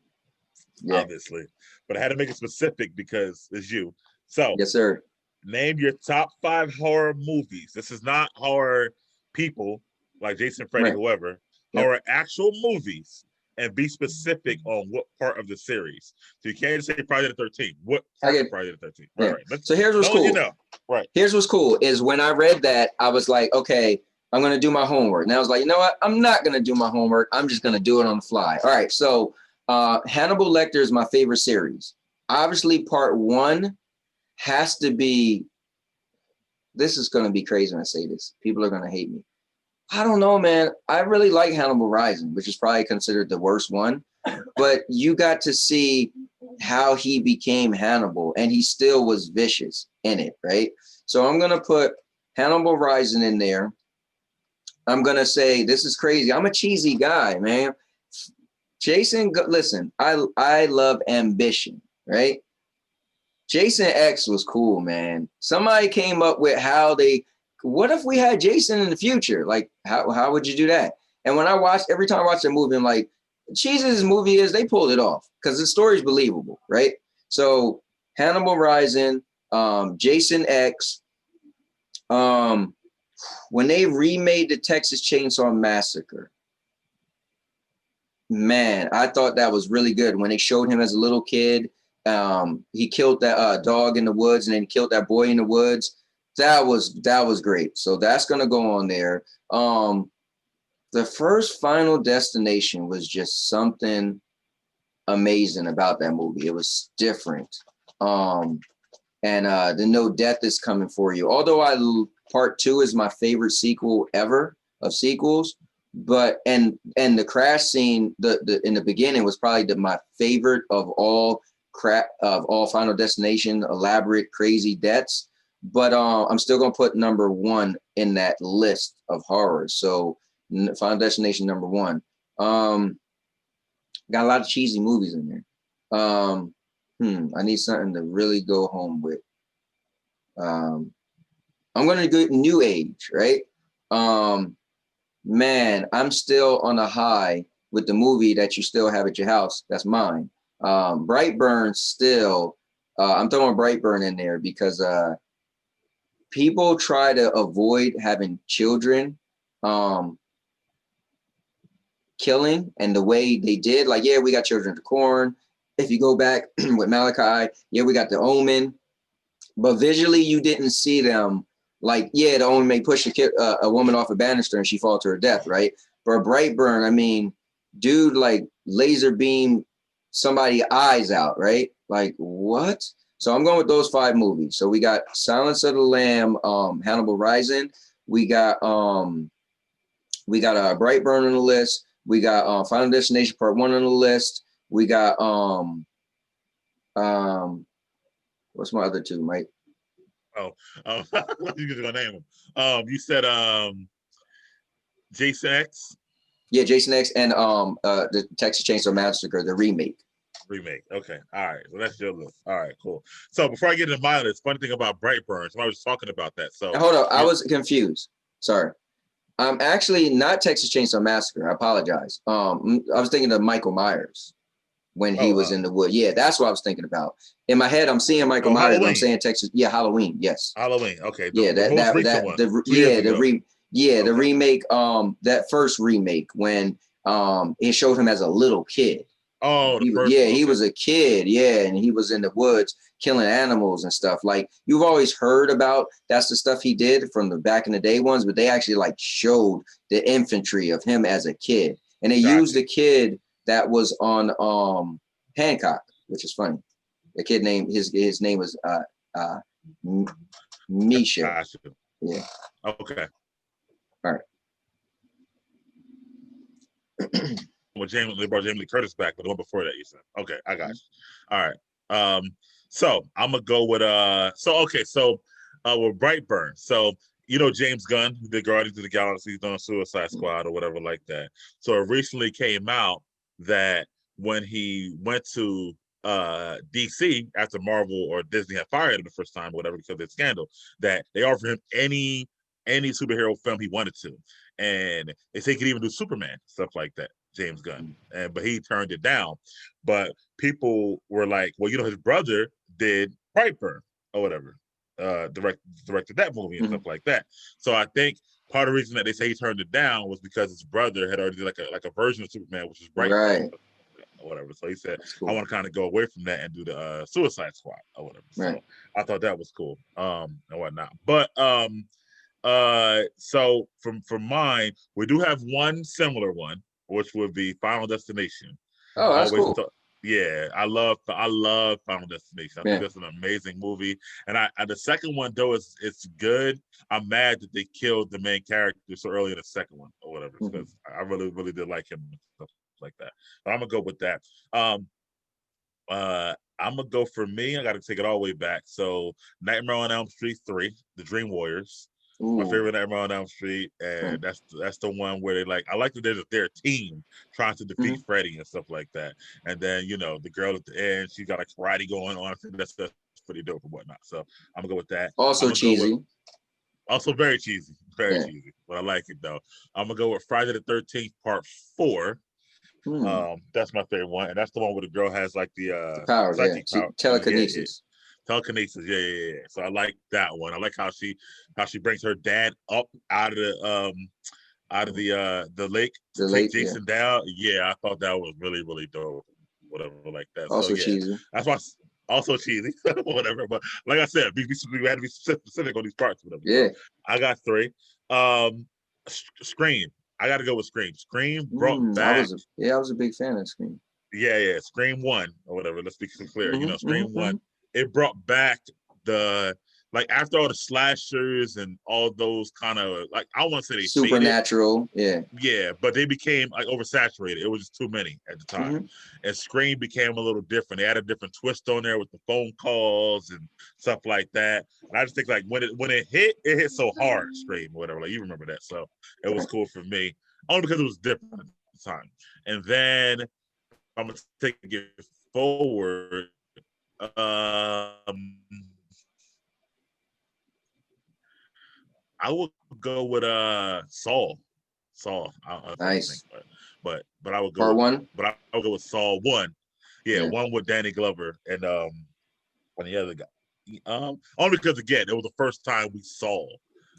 obviously, but I had to make it specific because it's you. So yes, sir. Name your top 5 horror movies. This is not horror people like Jason, Freddy, whoever. Horror actual movies. And be specific on what part of the series. So you can't just say Friday the 13th. What part of Friday the 13th? Right. So here's what's cool. Here's what's cool is when I read that, I was like, okay, I'm going to do my homework. And I was like, you know what? I'm not going to do my homework. I'm just going to do it on the fly. All right. So Hannibal Lecter is my favorite series. Obviously, part 1 has to be, this is going to be crazy when I say this. People are going to hate me. I don't know, man. I really like Hannibal Rising, which is probably considered the worst one. But you got to see how he became Hannibal, and he still was vicious in it, right? So I'm going to put Hannibal Rising in there. I'm going to say, this is crazy. I'm a cheesy guy, man. Jason, listen, I love ambition, right? Jason X was cool, man. Somebody came up with what if we had Jason in the future? Like, how would you do that? And when every time I watch that movie, I'm like, cheesy as movie is, they pulled it off because the story's believable, right? So Hannibal Rising, Jason X, when they remade the Texas Chainsaw Massacre, man, I thought that was really good. When they showed him as a little kid, he killed that dog in the woods and then he killed that boy in the woods. That was great. So that's gonna go on there. The first Final Destination was just something amazing about that movie. It was different. And the No Death Is Coming For You. Although part 2 is my favorite sequel ever of sequels, but and the crash scene in the beginning was probably my favorite of all Final Destination elaborate crazy deaths. But I'm still gonna put number 1 in that list of horrors. So Final Destination number 1. Got a lot of cheesy movies in there. I need something to really go home with. I'm gonna go New Age, right? Man, I'm still on a high with the movie that you still have at your house. That's mine. Brightburn still. I'm throwing Brightburn in there because people try to avoid having children killing and the way they did. Like, yeah, we got Children of the Corn. If you go back with Malachi, yeah, we got the Omen. But visually, you didn't see them like, yeah, the Omen may push a woman off a banister and she fall to her death, right? But Brightburn, I mean, dude, like laser beam somebody eyes out, right? Like what? So I'm going with those 5 movies. So we got Silence of the Lamb, Hannibal Rising. We got Brightburn on the list. We got Final Destination Part 1 on the list. We got what's my other 2, Mike? Oh, you're just gonna name them. You said Jason X. Yeah, Jason X and the Texas Chainsaw Massacre, the remake. Okay. All right. So that's your list. All right, cool. So before I get into my list, funny thing about Brightburn, so I was talking about that. So hold on, I was confused. Sorry. I'm actually not Texas Chainsaw Massacre. I apologize. I was thinking of Michael Myers when he was in the wood. Yeah, that's what I was thinking about. In my head, I'm seeing Michael Myers, Halloween. but I'm saying Texas. Yeah, Halloween. Yes. Halloween. Okay. The most recent one. The remake. That first remake when it showed him as a little kid. Oh, he was a kid. Yeah, and he was in the woods killing animals and stuff. Like you've always heard about that's the stuff he did from the back in the day ones, but they actually like showed the infantry of him as a kid, and they used the kid that was on Hancock, which is funny. The kid name his name was Misha. Gotcha. Yeah. Okay. All right. Well, they brought Jamie Lee Curtis back, but the one before that you said. Okay, I got you. All right. So I'm gonna go with with Brightburn. So you know James Gunn, who did Guardians of the Galaxy, he's on Suicide Squad or whatever like that. So it recently came out that when he went to DC after Marvel or Disney had fired him the first time or whatever because of the scandal, that they offered him any superhero film he wanted to. And they say he could even do Superman, stuff like that. James Gunn, but he turned it down. But people were like, well, you know, his brother did Brightburn or whatever, directed that movie and stuff like that. So I think part of the reason that they say he turned it down was because his brother had already did like a version of Superman, which is Brightburn or whatever. So he said, cool. I want to kind of go away from that and do the Suicide Squad or whatever. So I thought that was cool and whatnot. But so from mine, we do have one similar one, which would be Final Destination. Oh, that's cool. Yeah, I love Final Destination. I think that's an amazing movie. And I the second one though it's good. I'm mad that they killed the main character so early in the second one or whatever, because I really did like him and stuff like that. But I'm gonna go with that. I'm gonna go for me. I got to take it all the way back. So Nightmare on Elm Street 3, The Dream Warriors. Ooh. My favorite Nightmare on Elm Street, and that's the one where they I like that they're a team trying to defeat Freddy and stuff like that. And then you know the girl at the end, she's got karate going on. I think that's pretty dope and whatnot. So I'm gonna go with that. Also cheesy. Also very cheesy, cheesy, but I like it though. I'm gonna go with Friday the 13th Part 4. That's my favorite one, and that's the one where the girl has like the powers, power. Telekinesis. Telekinesis, yeah. So I like that one. I like how she brings her dad up out of the lake to take Jason down. Yeah, I thought that was really dope. Whatever like that. Also cheesy. That's why. Also cheesy, whatever. But like I said, we had to be specific on these parts. Whatever. Yeah. So I got 3. Scream. I got to go with Scream. Scream brought back. I was a big fan of Scream. Yeah. Scream 1 or whatever. Let's be clear. You know, Scream 1. It brought back the after all the slashers and all those kind of I want to say they supernatural, faded. Yeah, but they became oversaturated. It was just too many at the time, and Scream became a little different. They had a different twist on there with the phone calls and stuff like that. And I just think when it hit so hard, Scream or whatever. You remember that, so it was cool for me only because it was different at the time. And then I'm gonna take it forward. I would go with Saul. Nice. But I would go Part 1. But I would go with Saul 1. Yeah, 1 with Danny Glover and the other guy. Only because again, it was the first time we saw.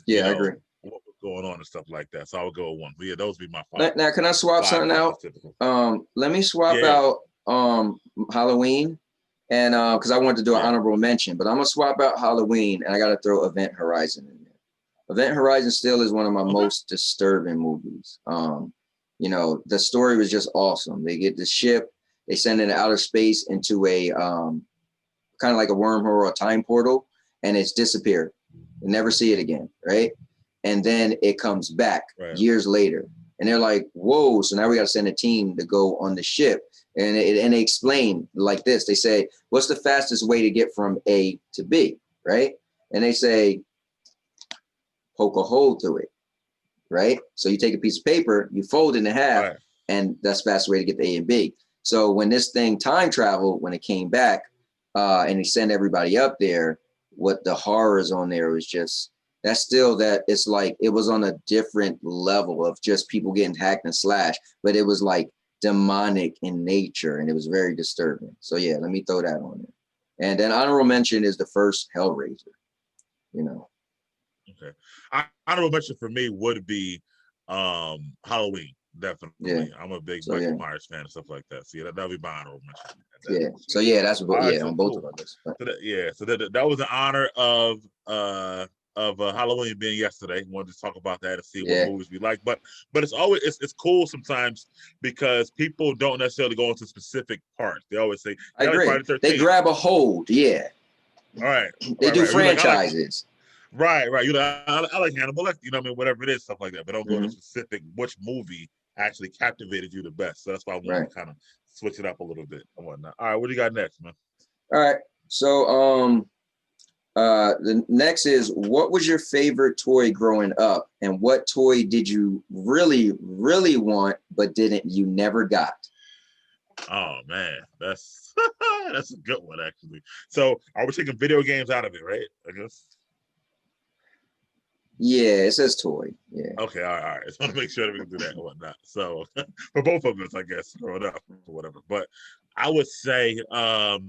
Yeah, I agree. What was going on and stuff like that. So I would go with one. But yeah, those would be my five. Now, can I swap something out? Let me swap out Halloween, and because I wanted to do an honorable mention, but I'm gonna swap out Halloween, and I got to throw Event Horizon in there. Event Horizon still is one of my most disturbing movies. You know, the story was just awesome. They get the ship, they send it in outer space into a kind of like a wormhole or a time portal, and it's disappeared. You never see it again, right? And then it comes back years later, and they're like, "Whoa!" So now we got to send a team to go on the ship, and they explain like this. They say, "What's the fastest way to get from A to B?" Right? And they say, "Poke a hole through it." Right? So you take a piece of paper, you fold it in half, and that's the fastest way to get to A and B. So when this thing time traveled, when it came back, and he sent everybody up there, what the horrors on there was just, that's still that, it's like, it was on a different level of just people getting hacked and slashed, but it was like demonic in nature, and it was very disturbing. So yeah, let me throw that on there. And then honorable mention is the first Hellraiser, you know. Okay. Honorable mention for me would be Halloween. Definitely. Yeah. I'm a big Michael Myers fan and stuff like that. So yeah, that'll be my honorable mention. Yeah. So yeah, that's what on both of us. So that was an honor of Halloween being yesterday. Wanted to talk about that and see what movies we like. But it's always it's cool sometimes because people don't necessarily go into specific parts. They always say, I agree. They grab a hold, All right. They do franchises. Right. You know, I like Hannibal Lecter, you know what I mean? Whatever it is, stuff like that. But don't go into specific which movie actually captivated you the best. So that's why I wanted to kind of switch it up a little bit and whatnot. All right, what do you got next, man? All right. So the next is, what was your favorite toy growing up, and what toy did you really, really want but you never got? Oh man, that's that's a good one actually. So are we taking video games out of it, right? I guess. Yeah, it says toy. Yeah. Okay, all right. Just want to make sure that we can do that and whatnot. So for both of us, I guess, growing up or whatever. But I would say now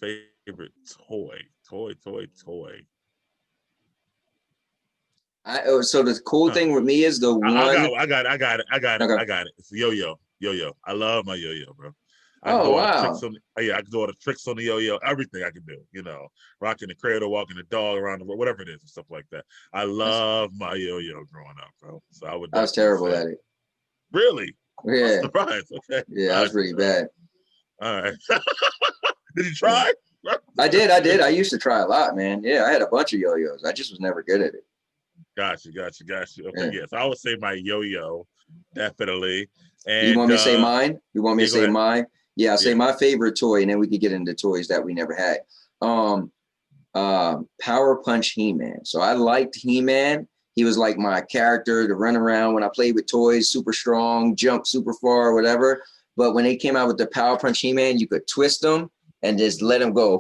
favorite toy. So the cool thing with me is the one. I got it. It's a yo-yo. I love my yo-yo, bro. I can do all the tricks on I can do all the tricks on the yo-yo, everything I can do, you know, rocking the cradle, walking the dog around the world, whatever it is and stuff like that. I love my yo-yo growing up, bro. So I was terrible at it. Really? Yeah. I'm surprised. Okay. Yeah, I was pretty bad. All right. Did you try? I did. I used to try a lot, man. Yeah, I had a bunch of yo-yos. I just was never good at it. Got you. Okay, yes. I would say my yo-yo, definitely. And you want me to say mine? You want me to say mine? Yeah, I'll say my favorite toy, and then we could get into toys that we never had. Power Punch He-Man. So I liked He-Man. He was like my character to run around when I played with toys, super strong, jump super far, whatever. But when they came out with the Power Punch He-Man, you could twist them and just let him go.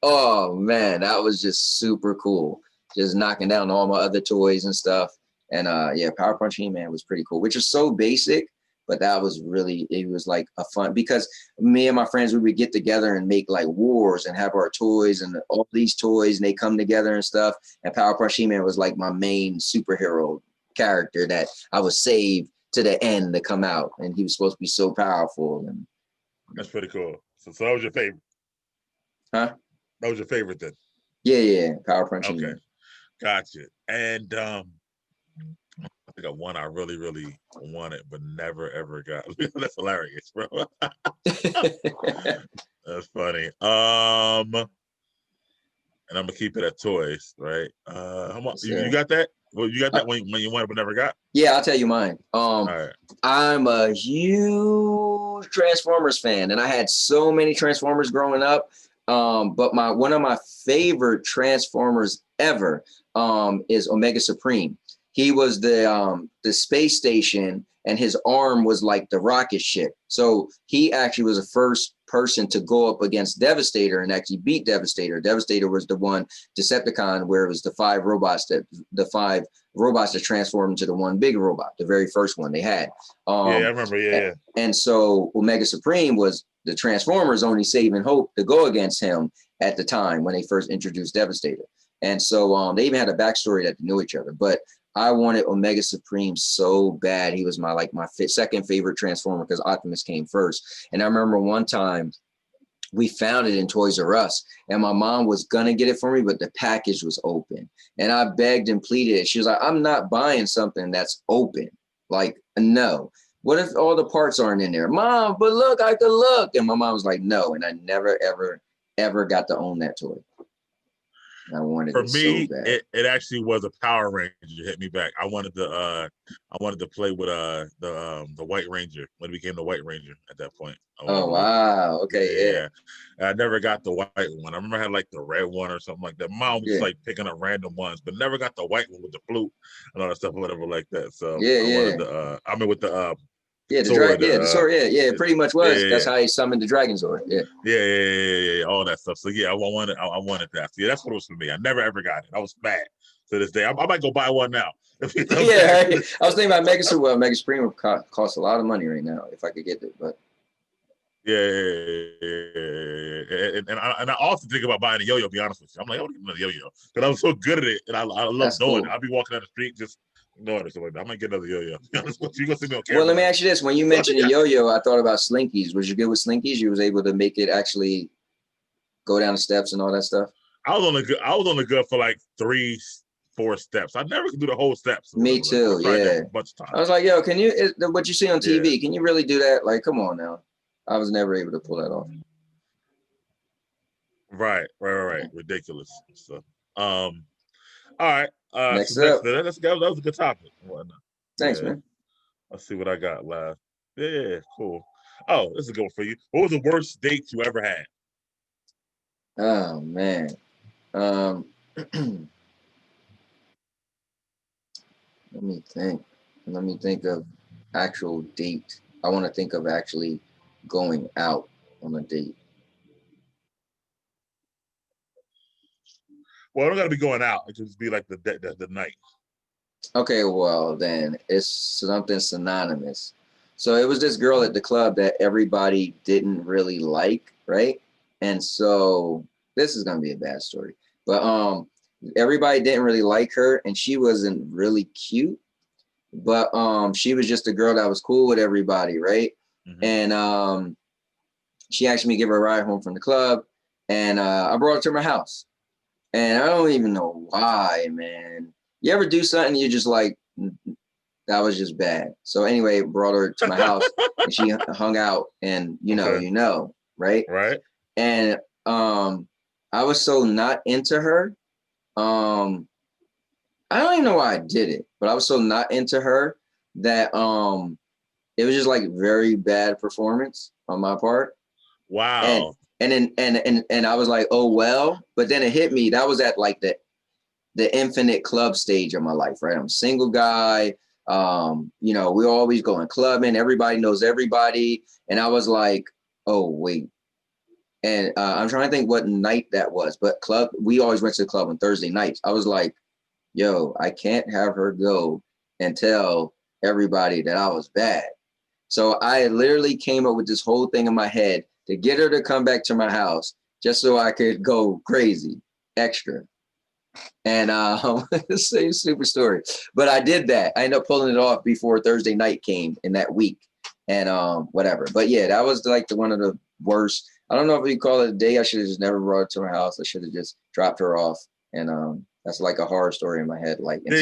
Oh man, that was just super cool. Just knocking down all my other toys and stuff. And Power Punch He-Man was pretty cool, which is so basic. But that was really, it was like a fun, because me and my friends, we would get together and make like wars and have our toys and all these toys, and they come together and stuff. And Power Punch He-Man was like my main superhero character that I would save to the end to come out. And he was supposed to be so powerful. And that's pretty cool. So that was your favorite? Huh? That was your favorite then? Yeah. Power Punch He-Man. Okay. Gotcha. And I think one I really, really wanted but never ever got. That's hilarious, bro. That's funny. And I'm gonna keep it at toys, right? How much you got that? Well, you got that when you wanted but never got? Yeah, I'll tell you mine. All right. I'm a huge Transformers fan, and I had so many Transformers growing up. But one of my favorite Transformers ever is Omega Supreme. He was the space station, and his arm was like the rocket ship. So he actually was the first person to go up against Devastator and actually beat Devastator. Devastator was the one Decepticon where it was the five robots that transformed into the one big robot, the very first one they had. I remember. Yeah. And so Omega Supreme was the Transformers only saving hope to go against him at the time when they first introduced Devastator. And so they even had a backstory that they knew each other. But I wanted Omega Supreme so bad. He was my second favorite Transformer because Optimus came first. And I remember one time we found it in Toys R Us, and my mom was gonna get it for me, but the package was open. And I begged and pleaded. She was like, I'm not buying something that's open. Like, no. What if all the parts aren't in there? Mom, but look, I could look. And my mom was like, no. And I never, ever, ever got to own that toy. I wanted For it me, so bad. it actually was a Power Ranger hit me back. I wanted to play with the White Ranger when it became the White Ranger at that point. Oh wow. Okay, yeah. I never got the white one. I remember I had like the red one or something like that. Mom was yeah. like picking up random ones, but never got the white one with the flute and all that stuff, whatever like that. So Yeah, I wanted yeah. the I mean with the Yeah, the sword. the sword, yeah, it pretty much was. Yeah, That's how he summoned the Dragon Sword. Yeah. yeah, all that stuff. So yeah, I wanted that. So, yeah, that's what it was for me. I never ever got it. I was mad to this day. I might go buy one now. Yeah, right. I was thinking about Mega Supreme. Well, Mega Supreme would cost a lot of money right now if I could get it, but yeah. And I also think about buying a yo-yo. To be honest with you, I'm like, I want to get another yo-yo because I'm so good at it, and I love that's doing cool. it. I'll be walking down the street just doing it. So like, I might get another yo-yo. You gonna see me on camera? Well, let me ask you this: when you mentioned a yo-yo, I thought about Slinkies. Was you good with Slinkies? You was able to make it actually go down the steps and all that stuff? I was on the good for like 3-4 steps. I never could do the whole steps. Me too. I tried that Yeah. a bunch of times. I was like, yo, can you? What you see on TV? Yeah. Can you really do that? Like, come on now. I was never able to pull that off. Right. Ridiculous. So, all right. Next So up. that was a good topic. Thanks, Yeah. man. Let's see what I got left. Yeah, cool. Oh, this is a good one for you. What was the worst date you ever had? Oh man. Let me think. Let me think of actual date. I want to think of actually going out on a date. Well, I don't got to be going out. It could just be like the night. Okay, well then it's something synonymous. So it was this girl at the club that everybody didn't really like, right? And so this is gonna be a bad story, but everybody didn't really like her, and she wasn't really cute, but she was just a girl that was cool with everybody, right? Mm-hmm. And she asked me to give her a ride home from the club, and I brought her to my house. And I don't even know why, man. You ever do something you just like, that was just bad. So anyway, brought her to my house and she hung out, and right? Right. And I was so not into her. I don't even know why I did it, but I was so not into her that it was just like very bad performance on my part. Wow. And I was like, oh well, but then it hit me. That was at like the infinite club stage of my life, right? I'm a single guy. We always going clubbing. Everybody knows everybody. And I was like, oh wait. And I'm trying to think what night that was, but we always went to the club on Thursday nights. I was like, yo, I can't have her go and tell everybody that I was bad. So I literally came up with this whole thing in my head to get her to come back to my house just so I could go crazy, extra. And it's a stupid story, but I did that. I ended up pulling it off before Thursday night came in that week, and whatever. But yeah, that was like one of the worst. I don't know if you call it a day. I should have just never brought her to my house. I should have just dropped her off, and that's like a horror story in my head. Like, and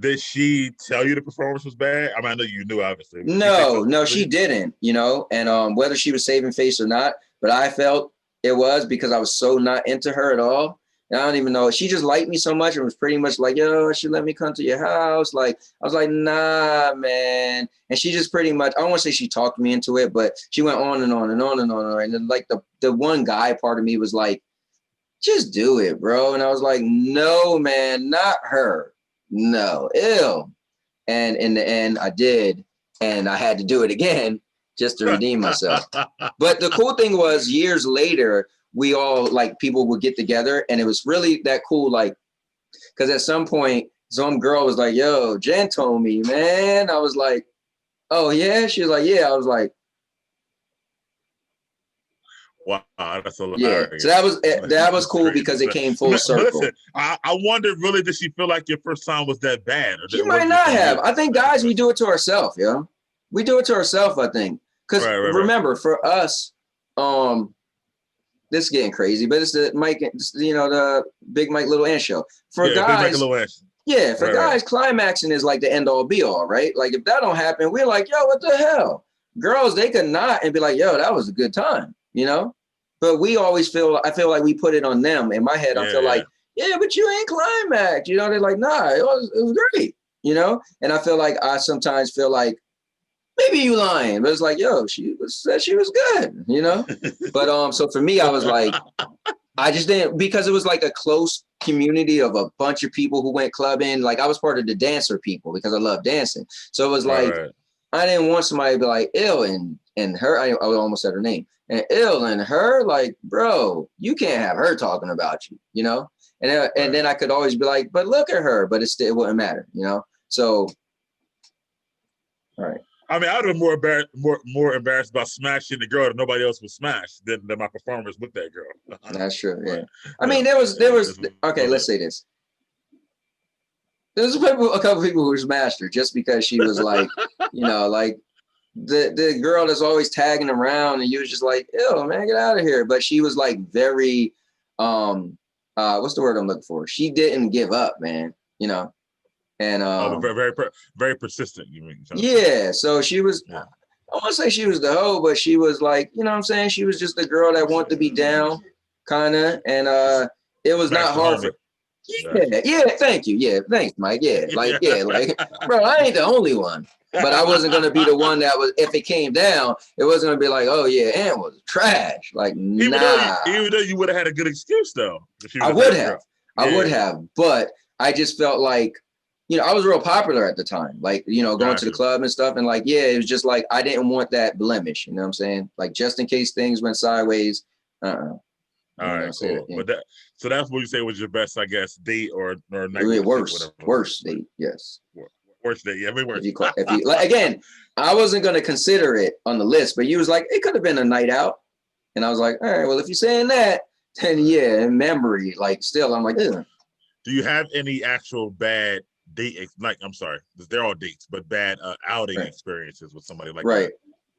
did she tell you the performance was bad? I mean, I know you knew, obviously. No, she didn't, and whether she was saving face or not, but I felt it was because I was so not into her at all. And I don't even know. She just liked me so much and was pretty much like, yo, she let me come to your house. Like, I was like, nah, man. And she just pretty much, I don't want to say she talked me into it, but she went on and on and on and on. And then like the one guy part of me was like, just do it, bro. And I was like, no, man, not her. No, ew. And in the end, I did, and I had to do it again just to redeem myself. But the cool thing was, years later, we all, like, people would get together, and it was really that cool, like, because at some point, some girl was like, yo, Jen told me, man. I was like, oh, yeah? She was like, yeah. I was like, Wow, that's Yeah, so hilarious. that was cool because it came full But circle. listen, I wonder really, did she feel like your first time was that bad, or She was might it just not on have. you? I think guys, we do it to ourselves, yo. We do it to ourselves, I think. Because Right. remember, for us, this is getting crazy, but it's the Mike, the Big Mike Little Ant show. For Yeah, Big Mac and guys, Little Ash. yeah, for Right. guys, climaxing is like the end all be all, right? Like if that don't happen, we're like, yo, what the hell? Girls, they could not and be like, yo, that was a good time, you know? But we always I feel like we put it on them. In my head, I feel Yeah. like, yeah, but you ain't climaxed. You know, they're like, nah, it was great, you know? And I feel like I sometimes feel like maybe you lying, but it's like, yo, said she was good, you know? But so for me, I was like, I just didn't, because it was like a close community of a bunch of people who went clubbing. Like I was part of the dancer people because I love dancing. So it was like, Right. I didn't want somebody to be like ill and her. I almost said her name and ill and her. Like, bro, you can't have her talking about you, you know. And then I could always be like, but look at her. But it wouldn't matter, you know. So, all right. I mean, I'd have been more embarrassed about smashing the girl that nobody else would smash than my performance with that girl. That's true. Yeah. I You mean, know, there was okay. Let's say this. There's a couple people who smashed her just because she was like, like the girl that's always tagging around, and you was just like, ew, man, get out of here. But she was like very, what's the word I'm looking for? She didn't give up, man. You know, and very persistent. You mean? Yeah. So she was. Yeah. I want to say she was the hoe, but she was like, you know what I'm saying? She was just the girl that wanted to be down, kind of, and it was not hard for. Yeah, thank you. Yeah, thanks, Mike. Yeah, like, bro, I ain't the only one. But I wasn't gonna be the one that was. If it came down, it wasn't gonna be like, oh yeah, Ant was trash. Like, nah. Even though you would have had a good excuse though. I would have, but I just felt like, I was real popular at the time. Like, going to the club and stuff, and like, yeah, it was just like I didn't want that blemish. You know what I'm saying? Like, just in case things went sideways. All right, cool. But so that's what you say was your best, I guess, date or night. Worst date, yes. Worst date, yeah, worse. If you like, again, I wasn't gonna consider it on the list, but you was like, it could have been a night out, and I was like, all right, well, if you're saying that, then yeah, in memory, like, still, I'm like, ugh. Do you have any actual bad date? Like, I'm sorry, they're all dates, but bad outing experiences with somebody like that?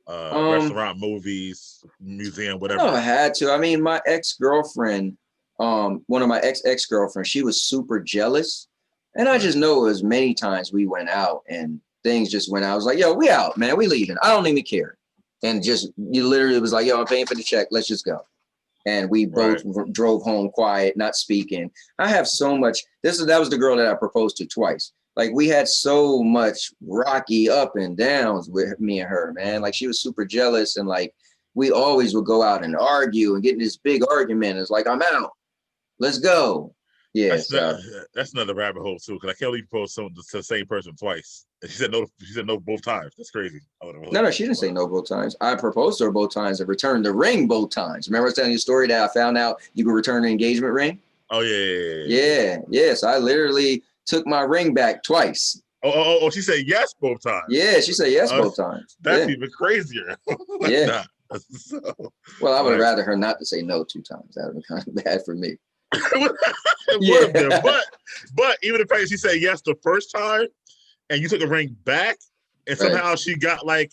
Restaurant, movies, museum, whatever. I had to. I mean, my ex-girlfriend, one of my ex-girlfriends, she was super jealous. And I just know it was many times we went out and things just went out. I was like, yo, we out, man. We leaving. I don't even care. And just, you literally was like, yo, I'm paying for the check. Let's just go. And we both drove home quiet, not speaking. I have so much. That was the girl that I proposed to twice. Like, we had so much rocky up and downs with me and her, man. Like, she was super jealous. And like, we always would go out and argue and get in this big argument. It's like, I'm out. Let's go. Yeah. That's another rabbit hole too. Because I can't believe you proposed to the same person twice. And she said no. She said no both times. That's crazy. No, she didn't say no both times. I proposed to her both times and returned the ring both times. Remember I was telling you a story that I found out you could return an engagement ring? Oh yeah. Yes, I literally took my ring back twice. Oh, she said yes both times. Yeah, she said yes both times. That's even crazier. Yeah. So, well, I would have rather her not to say no 2 times. That would have been kind of bad for me. It would have been, but even if she said yes the first time and you took the ring back and somehow she got like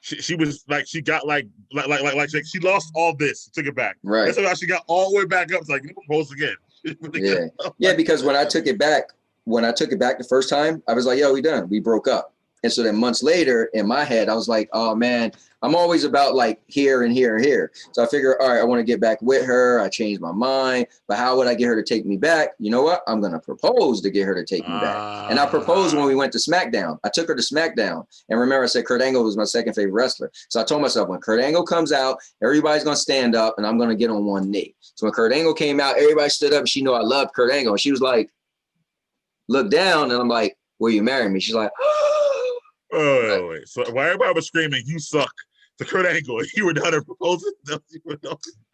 she was like she got like she lost all this, took it back. Right. And somehow she got all the way back up. It's like, you propose again. Yeah, because when I took it back the first time, I was like, yo, we done. We broke up. And so then months later, in my head, I was like, oh man, I'm always about like here and here and here. So I figured, all right, I want to get back with her. I changed my mind, but how would I get her to take me back? You know what? I'm going to propose to get her to take me back. And I proposed when we went to SmackDown. I took her to SmackDown. And remember, I said Kurt Angle was my second favorite wrestler. So I told myself, when Kurt Angle comes out, everybody's going to stand up and I'm going to get on one knee. So when Kurt Angle came out, everybody stood up and she knew I loved Kurt Angle. And she was like, look down. And I'm like, will you marry me? She's like, oh, wait. So while everybody was screaming, you suck, to Kurt Angle, you were done proposing?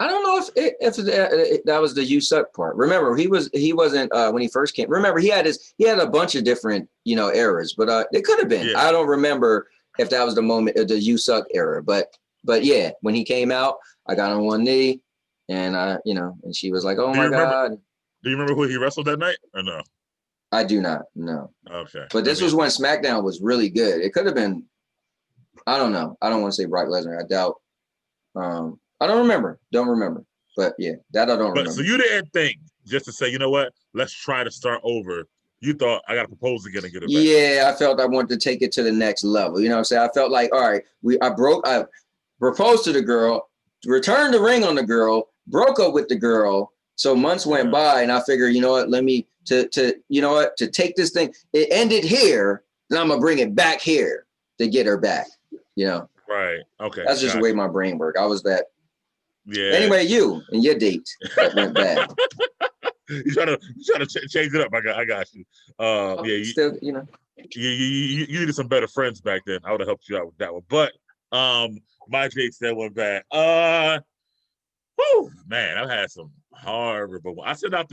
I don't know if that was the you suck part. Remember, he wasn't when he first came. Remember, he had a bunch of different, eras, but it could have been. Yeah. I don't remember if that was the moment of the you suck era, but yeah, when he came out, I got on one knee, and and she was like, "Oh my God." Do you remember who he wrestled that night or no? I do not. No. Okay. But this was when SmackDown was really good. It could have been. I don't know. I don't want to say Brock Lesnar. I doubt. I don't remember. Don't remember. But yeah, that I don't remember. So you didn't think just to say, you know what? Let's try to start over. You thought I got to propose again and get it back. Yeah, I felt I wanted to take it to the next level. You know what I'm saying? I felt like, all right, I proposed to the girl, returned the ring on the girl, broke up with the girl. So months went by, and I figured, you know what, to take this thing, it ended here, then I'm gonna bring it back here to get her back. Right. Okay. That's just the way my brain worked. I was that. Yeah. Anyway, you and your date that went bad. you try to change it up. I got you. You needed some better friends back then. I would have helped you out with that one. But my dates that went bad. Man, I've had some horrible. I sent out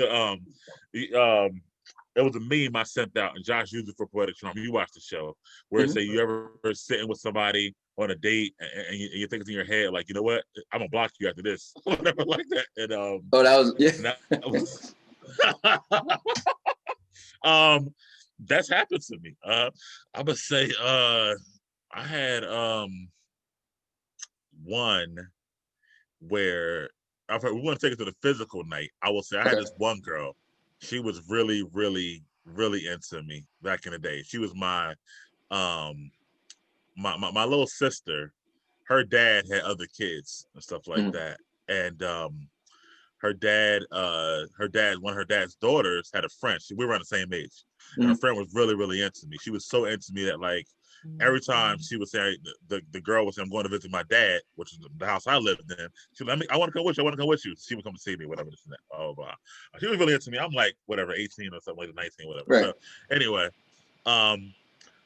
it was a meme I sent out, and Josh used it for Poetic Trump. You watched the show where it say you ever sitting with somebody on a date and you think it's in your head like, you know what, I'm gonna block you after this, whatever like that. And that's happened to me. I would say I had one where we want to take it to the physical night. I will say I had this one girl. She was really, really, really into me back in the day. She was my my little sister. Her dad had other kids and stuff like that. And one of her dad's daughters had a friend. We were around the same age. And her friend was really, really into me. She was so into me that like every time she would say the girl would say, I'm going to visit my dad, which is the house I lived in. She would, I want to come with you. I want to come with you. She would come to see me, whatever this and that. Blah, blah, blah. She was really into me. I'm like, whatever, 18 or something like 19, whatever. Right. So anyway,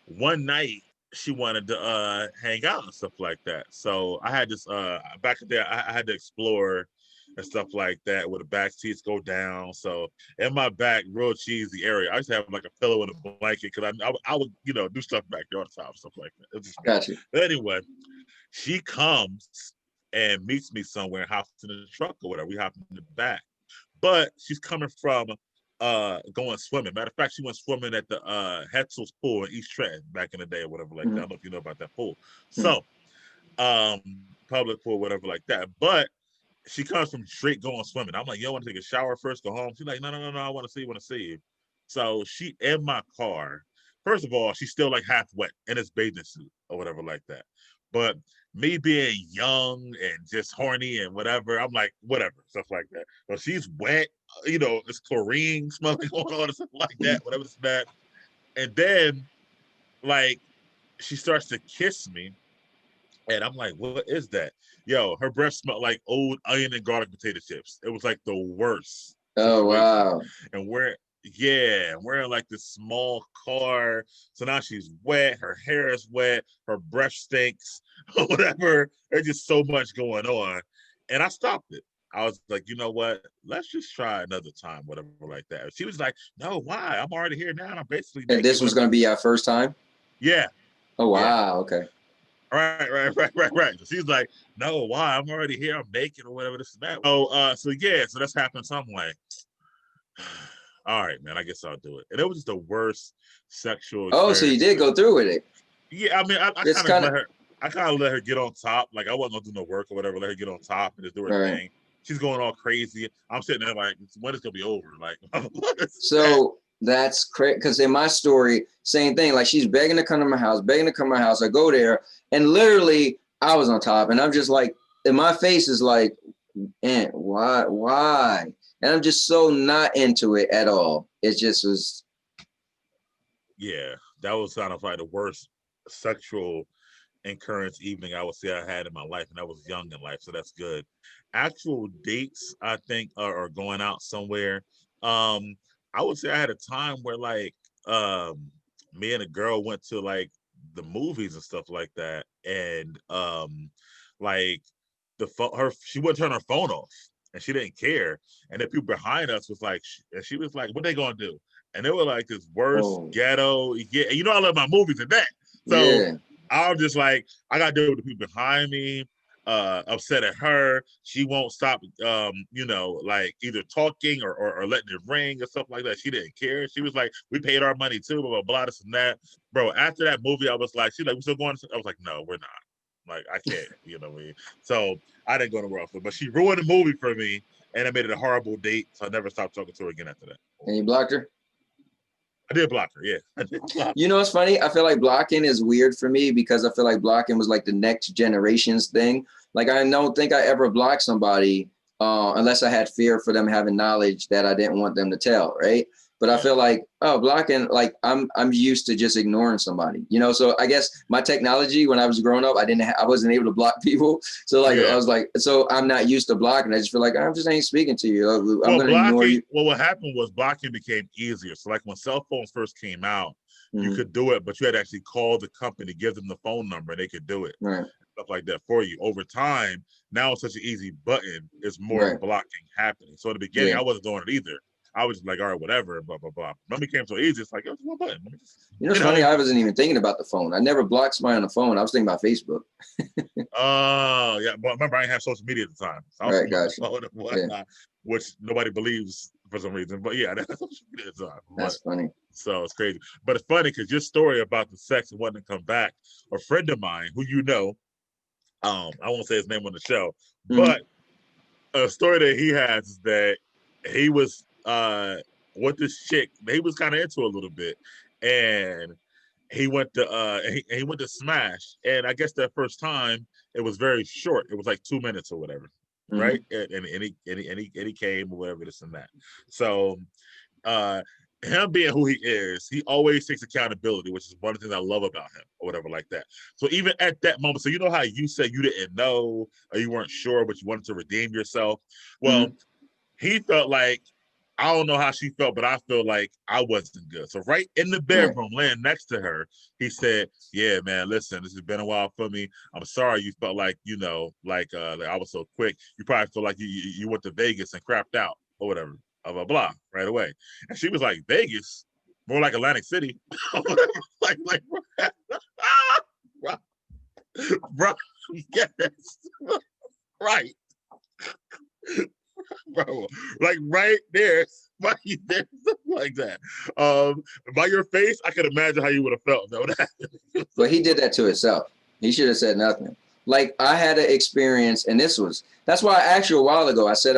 one night she wanted to hang out and stuff like that. So I had this back there, I had to explore and stuff like that where the back seats go down. So in my back, real cheesy area, I used to have like a pillow and a blanket because I would do stuff back there all the time, stuff like that. Gotcha. But anyway, she comes and meets me somewhere, hops in the truck or whatever. We hop in the back, but she's coming from going swimming. Matter of fact, she went swimming at the Hetzel's pool in East Trenton back in the day or whatever like that. I don't know if you know about that pool. So public pool, whatever like that. But she comes from straight going swimming. I'm like, yo, I want to take a shower first, go home. She's like, no, I want to see you. So she in my car. First of all, she's still like half wet in his bathing suit or whatever like that. But me being young and just horny and whatever, I'm like, whatever, stuff like that. So she's wet, it's chlorine smelling going on and stuff like that, whatever it's that. And then, like, she starts to kiss me. And I'm like, what is that? Yo, her breath smelled like old onion and garlic potato chips. It was like the worst. Oh, wow. And we're in like this small car. So now she's wet. Her hair is wet. Her breath stinks. Whatever. There's just so much going on. And I stopped it. I was like, you know what? Let's just try another time, whatever like that. She was like, no, why? I'm already here now. And I'm basically. And this was going to be our first time? Yeah. Oh, wow. Yeah. Okay. Right. So she's like, no, why? I'm already here. I'm naked or whatever this and that. So that's happened. So I'm like, all right, man, I guess I'll do it. And it was just the worst sexual experience. Oh, so you did go through with it. Yeah, I mean, I kind of let her get on top. Like I wasn't gonna do no work or whatever. Let her get on top and just do her thing. She's going all crazy. I'm sitting there like, when is it gonna be over? Like, so that's crazy. Because in my story, same thing. Like she's begging to come to my house. I go there, and literally, I was on top, and I'm just like, and my face is like, Aunt, why? And I'm just so not into it at all. It just was. Yeah, that was kind of like the worst sexual occurrence evening I would say I had in my life, and I was young in life, so that's good. Actual dates, I think, are going out somewhere. I would say I had a time where like me and a girl went to like the movies and stuff like that, and like she wouldn't turn her phone off. And she didn't care. And then people behind us was like, and she was like, what they gonna do? And they were like this worst ghetto. Yeah, and I love my movies and that. So I'm just like, I got to deal with the people behind me. upset at her. She won't stop, you know, like either talking or letting it ring or stuff like that. She didn't care. She was like, we paid our money too, blah, blah, blah, this and that. Bro, after that movie, I was like, she's like, we still going? I was like, no, we're not. Like, I can't, you know what I mean? So I didn't go to World Food, but she ruined the movie for me, and it made it a horrible date. So I never stopped talking to her again after that. And you blocked her? I did block her, yeah. I did block her. You know what's funny? I feel like blocking is weird for me because I feel like blocking was like the next generation's thing. Like I don't think I ever blocked somebody unless I had fear for them having knowledge that I didn't want them to tell, right? But I feel like, oh, blocking, like I'm used to just ignoring somebody, you know? So I guess my technology when I was growing up, I wasn't able to block people. So like, I was like, so I'm not used to blocking. I just feel like I just ain't speaking to you. I'm going to ignore you. Well, what happened was blocking became easier. So like when cell phones first came out, you could do it, but you had to actually call the company, give them the phone number, and they could do it. Right. Stuff like that for you. Over time, now it's such an easy button. It's more blocking happening. So at the beginning, I wasn't doing it either. I was just like, all right, whatever, blah, blah, blah. When it became so easy, it's like, it was one button. Let me just, you know, it's funny, I wasn't even thinking about the phone. I never blocked somebody on the phone. I was thinking about Facebook. Oh, yeah. But remember, I didn't have social media at the time. So I was gotcha. Which nobody believes for some reason. But yeah, that's social media at the time. That's funny. So it's crazy. But it's funny because your story about the sex and wanting to come back, a friend of mine who you know, I won't say his name on the show, but a story that he has is that he was with this chick he was kind of into a little bit, and he went to he went to smash, and I guess that first time it was very short. It was like 2 minutes or whatever, right? And he came or whatever, this and that. So him being who he is, he always takes accountability, which is one of the things I love about him or whatever like that. So even at that moment, so you know how you said you didn't know or you weren't sure, but you wanted to redeem yourself. Well, he felt like, I don't know how she felt, but I feel like I wasn't good. So right in the bedroom, laying next to her, he said, yeah, man, listen, this has been a while for me. I'm sorry you felt like, you know, like I was so quick. You probably feel like you went to Vegas and crapped out or whatever, blah, blah, blah, right away. And she was like, Vegas? More like Atlantic City. like, bro, yes, right. Bro, like right there, something like that. By your face, I could imagine how you would have felt. No, but he did that to himself. He should have said nothing. Like I had an experience, and that's why I asked you a while ago. I said,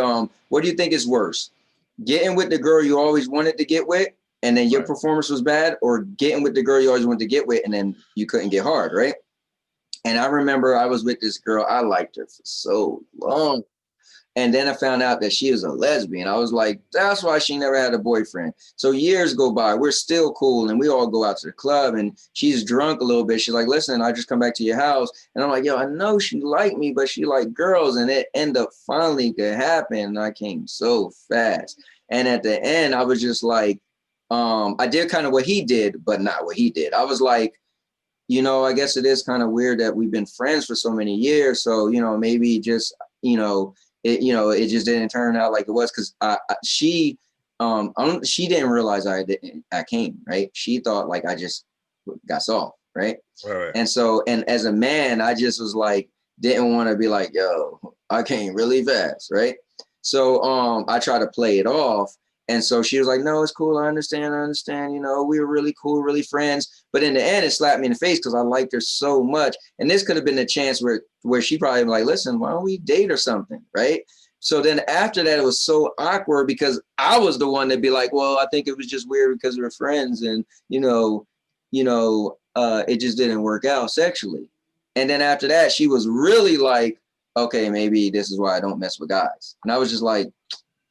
what do you think is worse? Getting with the girl you always wanted to get with, and then your performance was bad, or getting with the girl you always wanted to get with, and then you couldn't get hard, right? And I remember I was with this girl. I liked her for so long. And then I found out that she was a lesbian. I was like, that's why she never had a boyfriend. So years go by, we're still cool, and we all go out to the club, and she's drunk a little bit. She's like, listen, I just come back to your house. And I'm like, yo, I know she liked me, but she liked girls. And it ended up finally could happen. And I came so fast. And at the end, I was just like, I did kind of what he did, but not what he did. I was like, you know, I guess it is kind of weird that we've been friends for so many years. So, you know, maybe just, it just didn't turn out like it was, because she didn't realize I came, right? She thought like I just got soft, right? And so, and as a man, I just was like, didn't want to be like, yo, I came really fast, right? So I tried to play it off. And so she was like, no, it's cool. I understand. You know, we were really cool, really friends. But in the end, it slapped me in the face because I liked her so much. And this could have been a chance where she probably was like, listen, why don't we date or something, right? So then after that, it was so awkward because I was the one that'd be like, well, I think it was just weird because we were friends. And, it just didn't work out sexually. And then after that, she was really like, okay, maybe this is why I don't mess with guys. And I was just like,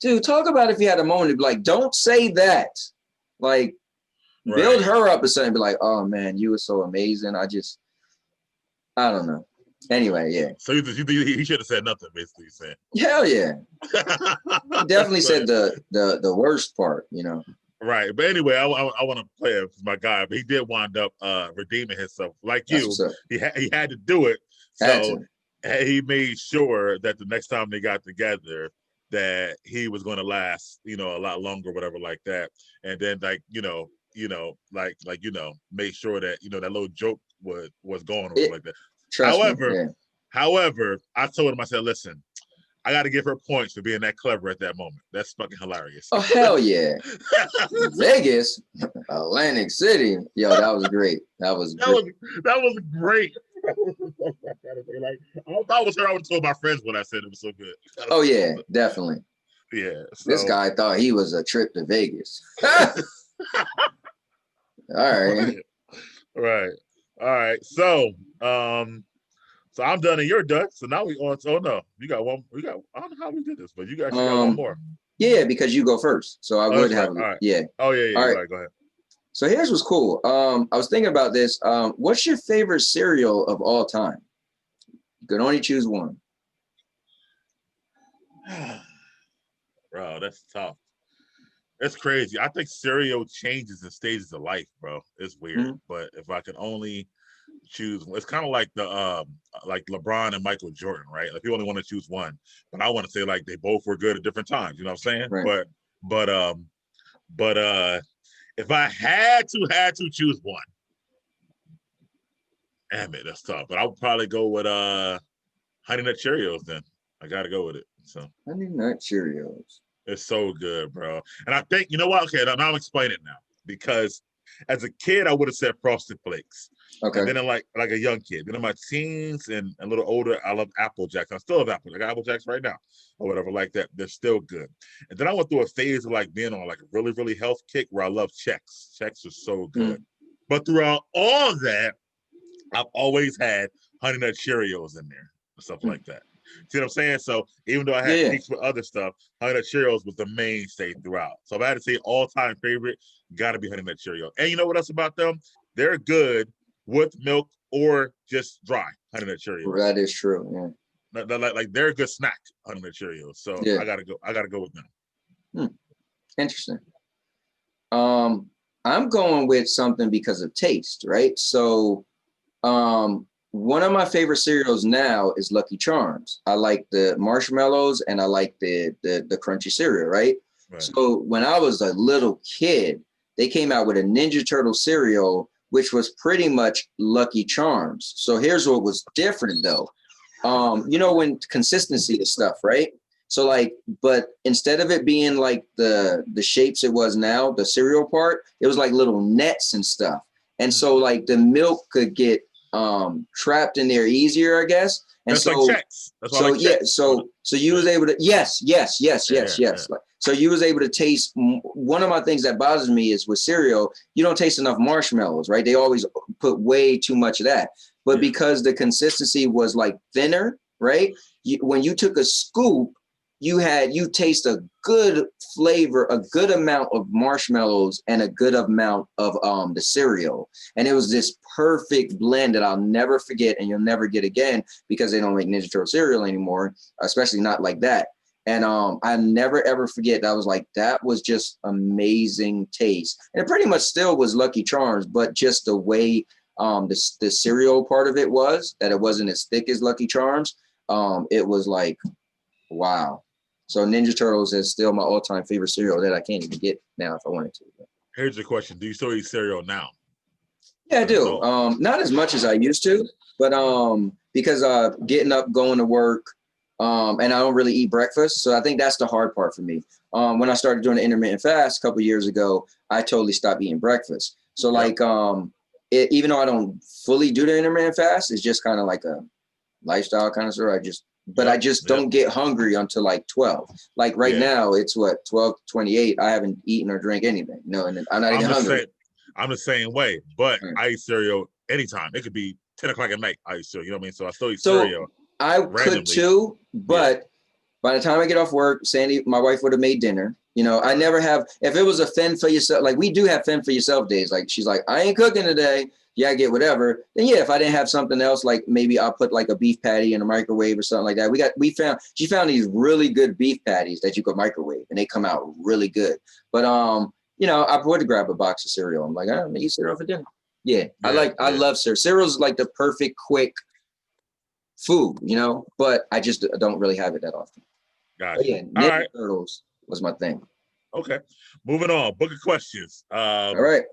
dude, talk about if you had a moment to be like, don't say that. Like, build her up or something. Be like, oh man, you were so amazing. I don't know. Anyway, yeah. So he should have said nothing, basically saying. Hell yeah. He definitely said the worst part, you know. Right. But anyway, I want to play it with my guy, but he did wind up redeeming himself. Like you, he had to do it. So he made sure that the next time they got together, that he was going to last, a lot longer, whatever like that. And then like, make sure that, that little joke was going or like that. However, However, I told him, I said, listen, I got to give her points for being that clever at that moment. That's fucking hilarious. Oh, hell yeah. Vegas, Atlantic City. Yo, that was great. That was great. That was great. Like, I thought it was her. I would have told my friends what I said. It was so good. Oh, yeah, definitely. Yeah. So. This guy thought he was a trip to Vegas. All right. Right. All right. So, so I'm done and you're done. So now we on. Oh no, you got one. I don't know how we did this, but you got one more. Yeah, because you go first. So I would have. Right. All right. Yeah. Oh yeah. All right. Go ahead. So here's what's cool. I was thinking about this. What's your favorite cereal of all time? You can only choose one. Bro, that's tough. It's crazy. I think cereal changes in stages of life, bro. It's weird, but if I could only choose, it's kind of like the like LeBron and Michael Jordan, right? Like you only want to choose one, but I want to say like they both were good at different times. You know what I'm saying? Right. But if I had to choose one, damn it, that's tough. But I would probably go with Honey Nut Cheerios. Then I got to go with it. So Honey Nut Cheerios. It's so good, bro. And I think, you know what? Okay, now I'll explain it now. Because as a kid, I would have said Frosted Flakes. Okay. And then I'm like a young kid. Then in my teens and a little older, I love Apple Jacks. I still have Apple. I got Apple Jacks right now or whatever like that. They're still good. And then I went through a phase of like being on like a really, really health kick where I love Chex. Chex are so good. But throughout all that, I've always had Honey Nut Cheerios in there and stuff like that. See what I'm saying? So even though I had peaks with other stuff, Honey Nut Cheerios was the mainstay throughout. So if I had to say all-time favorite, got to be Honey Nut Cheerios. And you know what else about them? They're good with milk or just dry Honey Nut Cheerios. That is true. Yeah. Like they're a good snack, Honey Nut Cheerios. So I gotta go with them. Interesting. I'm going with something because of taste, right? So one of my favorite cereals now is Lucky Charms. I like the marshmallows and I like the crunchy cereal, right? So when I was a little kid, they came out with a Ninja Turtle cereal, which was pretty much Lucky Charms. So here's what was different though. You know, when consistency is stuff, right? So like, but instead of it being like the shapes it was now, the cereal part, it was like little nets and stuff. And so like the milk could get trapped in there easier, I guess. And that's so like Chex. That's so like yeah, Chex. so you was able to yes. Like, so you was able to taste. One of my things that bothers me is with cereal, you don't taste enough marshmallows, right? They always put way too much of that. But because the consistency was like thinner, right? When you took a scoop, you taste a good flavor, a good amount of marshmallows and a good amount of the cereal. And it was this perfect blend that I'll never forget and you'll never get again because they don't make Ninja Turtle cereal anymore, especially not like that. And I never ever forget that was just amazing taste. And it pretty much still was Lucky Charms, but just the way the cereal part of it was that it wasn't as thick as Lucky Charms. It was like, wow. So Ninja Turtles is still my all-time favorite cereal that I can't even get now if I wanted to. Here's your question. Do you still eat cereal now? Yeah, I do. Not as much as I used to, but because getting up, going to work, and I don't really eat breakfast. So I think that's the hard part for me. When I started doing the intermittent fast a couple of years ago, I totally stopped eating breakfast. So like, even though I don't fully do the intermittent fast, it's just kind of like a lifestyle kind of sort. I just don't get hungry until like 12. Like right now, it's what, 12:28. I haven't eaten or drank anything, you know, and I'm not even hungry. I'm the same way, but I eat cereal anytime. It could be 10 o'clock at night. I eat cereal, you know what I mean? So I still eat cereal. I randomly. Could too, but by the time I get off work, Sandy, my wife would have made dinner. You know, I never have, if it was a fend for yourself, like we do have fend for yourself days. Like she's like, I ain't cooking today. Yeah, I get whatever. Then if I didn't have something else, like maybe I'll put like a beef patty in a microwave or something like that. She found these really good beef patties that you could microwave and they come out really good. But you know, I would grab a box of cereal. I'm like, I'm gonna eat cereal for dinner. I love cereal. Cereal's like the perfect quick food, you know, but I just don't really have it that often. Gotcha. Ninja Turtles was my thing. Okay. Moving on. Book of questions. All right.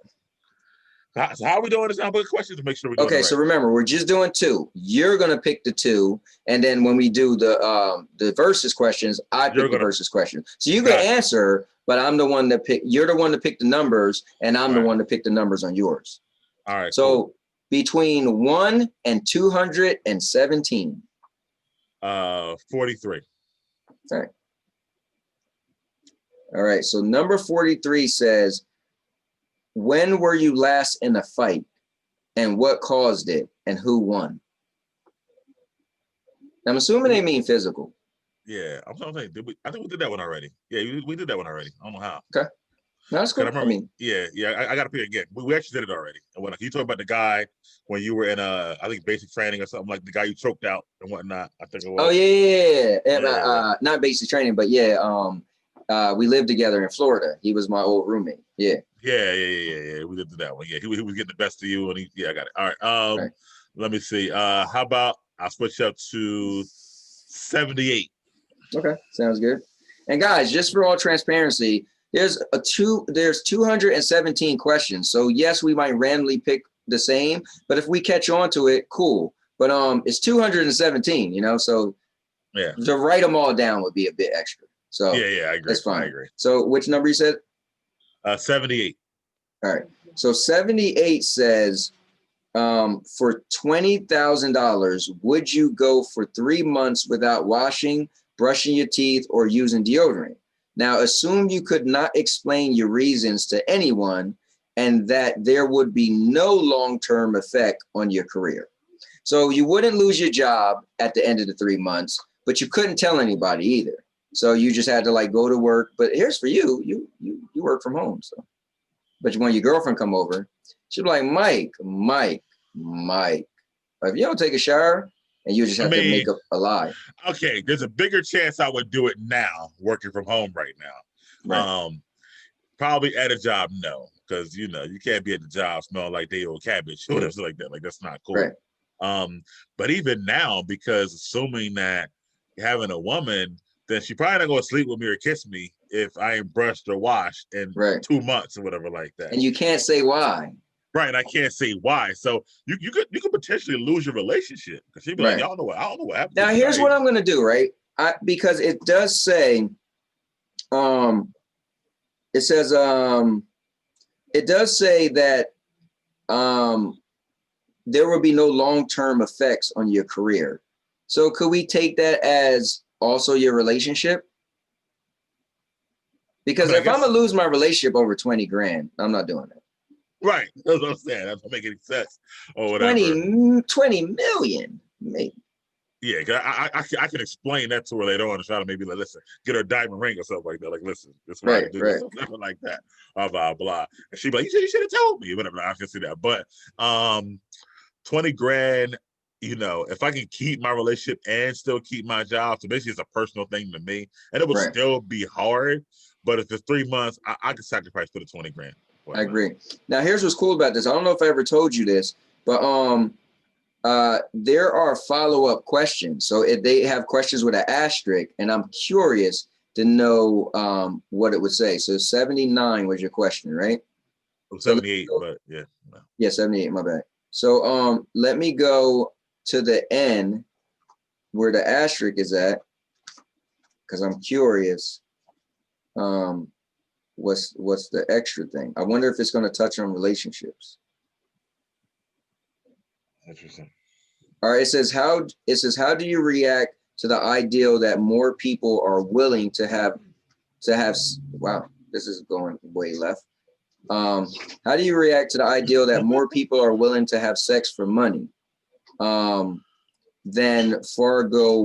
So how are we doing this now? But questions to make sure we're doing it Okay, right. so remember, we're just doing 2. You're gonna pick the 2, and then when we do the versus questions, I pick the versus question. So you can answer, but I'm the one that pick. You're the one to pick the numbers, and I'm the one to pick the numbers on yours. All right. So cool. between 1 and 217. 43. All right. All right. So number 43 says, when were you last in a fight, and what caused it, and who won? I'm assuming they mean physical. Yeah, I'm saying, I think we did that one already. Yeah, we did that one already. I don't know how. Okay. No, that's cool. I mean, I got to pick again. We actually did it already. And when you talk about the guy when you were in I think basic training or something, like the guy you choked out and whatnot. I think it was. Oh yeah. Not basic training, but we lived together in Florida. He was my old roommate. Yeah. Yeah. We did that one. Yeah, he was getting the best of you, and I got it. All right. Right. Let me see. How about I'll switch up to 78. Okay, sounds good. And guys, just for all transparency, there's 217 questions. So yes, we might randomly pick the same, but if we catch on to it, cool. But it's 217, so to write them all down would be a bit extra. So I agree. That's fine. I agree. So which number you said? 78. All right. So 78 says, for $20,000, would you go for 3 months without washing, brushing your teeth, or using deodorant? Now, assume you could not explain your reasons to anyone and that there would be no long-term effect on your career. So you wouldn't lose your job at the end of the 3 months, but you couldn't tell anybody either. So you just had to go to work. But here's for you, you work from home. So, but when your girlfriend come over, she'll be like, Mike, if you don't take a shower, and you just have to make up a lie. Okay, there's a bigger chance I would do it now, working from home right now. Right. Probably at a job, no, because you can't be at the job smelling like day old cabbage or whatever like that. That's not cool. Right. But even now, because assuming that having a woman, then she probably not gonna sleep with me or kiss me if I ain't brushed or washed in 2 months or whatever like that. And you can't say why. Right, I can't say why. So you could potentially lose your relationship because she'd be like, I don't know what happened. Now here's what I'm gonna do, right? Because it does say, it says, it does say that there will be no long-term effects on your career. So could we take that as also your relationship? Because if I'm gonna lose my relationship over 20 grand, I'm not doing it. Right, that's what I'm saying. That doesn't make any sense or whatever. 20 million, maybe. Yeah, I can explain that to her later on and try to maybe listen, get her a diamond ring or something like that. Listen, this right, something like that. Blah blah. And she'd be like, you should have told me, whatever. I can see that, but 20 grand. If I can keep my relationship and still keep my job, so basically it's a personal thing to me, and it would still be hard. But if it's 3 months, I can sacrifice for the 20 grand. I agree. Now, here's what's cool about this. I don't know if I ever told you this, but there are follow-up questions. So if they have questions with an asterisk, and I'm curious to know what it would say. So 79 was your question, right? 78, but yeah. No. Yeah, 78, my bad. So let me go to the end where the asterisk is at, because I'm curious. What's the extra thing? I wonder if it's going to touch on relationships. Interesting. All right, it says how do you react to the ideal that more people are willing to have wow, this is going way left. How do you react to the ideal that more people are willing to have sex for money than forego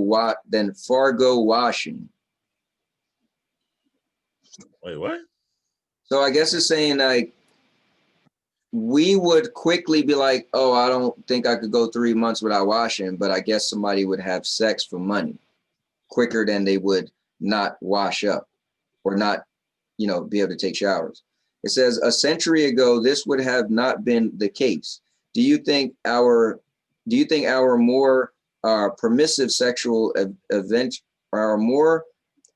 washing? Wait, what? So I guess it's saying we would quickly be like, oh, I don't think I could go 3 months without washing, but I guess somebody would have sex for money quicker than they would not wash up or not, be able to take showers. It says a century ago, this would have not been the case. Do you think our more permissive sexual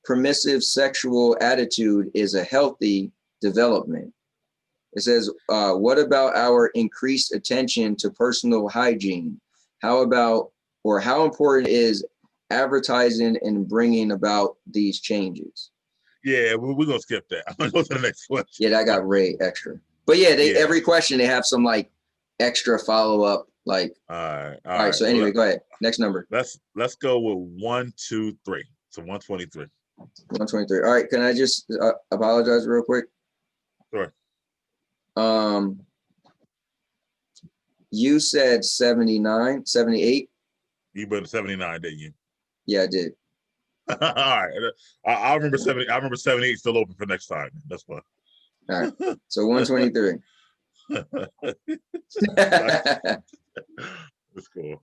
permissive sexual attitude is a healthy development? It says, what about our increased attention to personal hygiene? How important is advertising and bringing about these changes? Yeah, we're going to skip that. I'm going to go to the next question. Yeah, that got way extra. But yeah, every question they have some like extra follow-up. Like, all right. So anyway, go ahead. Next number. Let's go with 1, 2, 3. So 123. 123. All right. Can I just apologize real quick? Sure. You said 79, 78. You put 79, didn't you? Yeah, I did. All right. I remember 70. I remember 78 still open for next time. That's fine. All right. So 123. That's cool.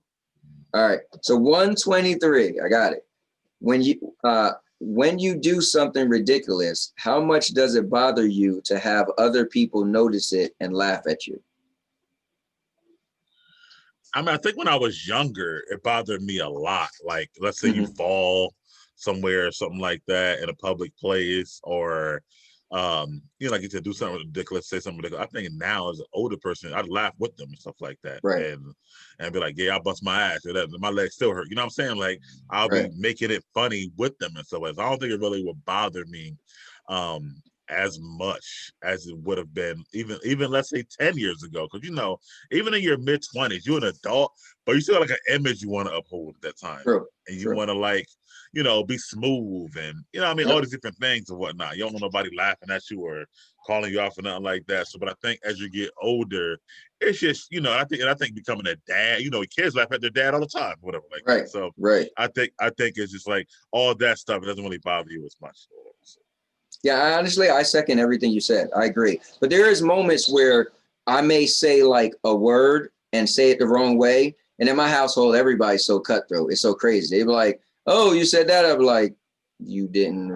All right. So 123. I got it. When you do something ridiculous, how much does it bother you to have other people notice it and laugh at you? I mean, I think when I was younger, it bothered me a lot. Like, let's say you fall somewhere or something like that in a public place, or like you said, do something ridiculous, say something ridiculous. I think now as an older person, I'd laugh with them and stuff like that. Right. And be like, yeah, I bust my ass. My legs still hurt. You know what I'm saying? Like, I'll be making it funny with them and stuff like that. I don't think it really would bother me as much as it would have been even let's say 10 years ago. Because even in your mid-20s, you're an adult, but you still got like an image you want to uphold at that time. True. And you want to like, be smooth and all these different things and whatnot. You don't want nobody laughing at you or calling you out for nothing like that. So, but I think as you get older, it's just, I think becoming a dad, kids laugh at their dad all the time, whatever like that. So I think it's just like all that stuff. It doesn't really bother you as much. Yeah, honestly, I second everything you said. I agree. But there is moments where I may say like a word and say it the wrong way. And in my household, everybody's so cutthroat. It's so crazy. They be like, oh, you said that. I'm like, you didn't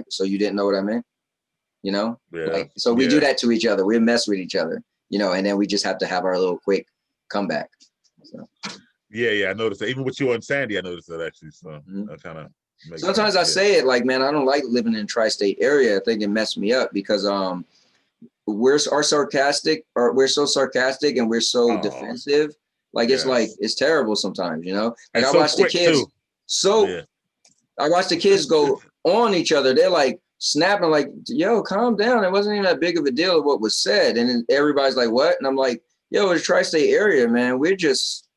so you didn't know what I meant? Yeah. Like, so we do that to each other. We mess with each other, and then we just have to have our little quick comeback. So. Yeah, I noticed that. Even with you and Sandy, I noticed that actually. So I kind of sometimes I say it like, man, I don't like living in the tri-state area. I think it messed me up because we're so sarcastic and we're so defensive. Like it's terrible sometimes, Like I watch the kids I watch the kids go on each other. They're like snapping, like, yo, calm down. It wasn't even that big of a deal of what was said. And then everybody's like, what? And I'm like, yo, it's tri-state area, man. We're just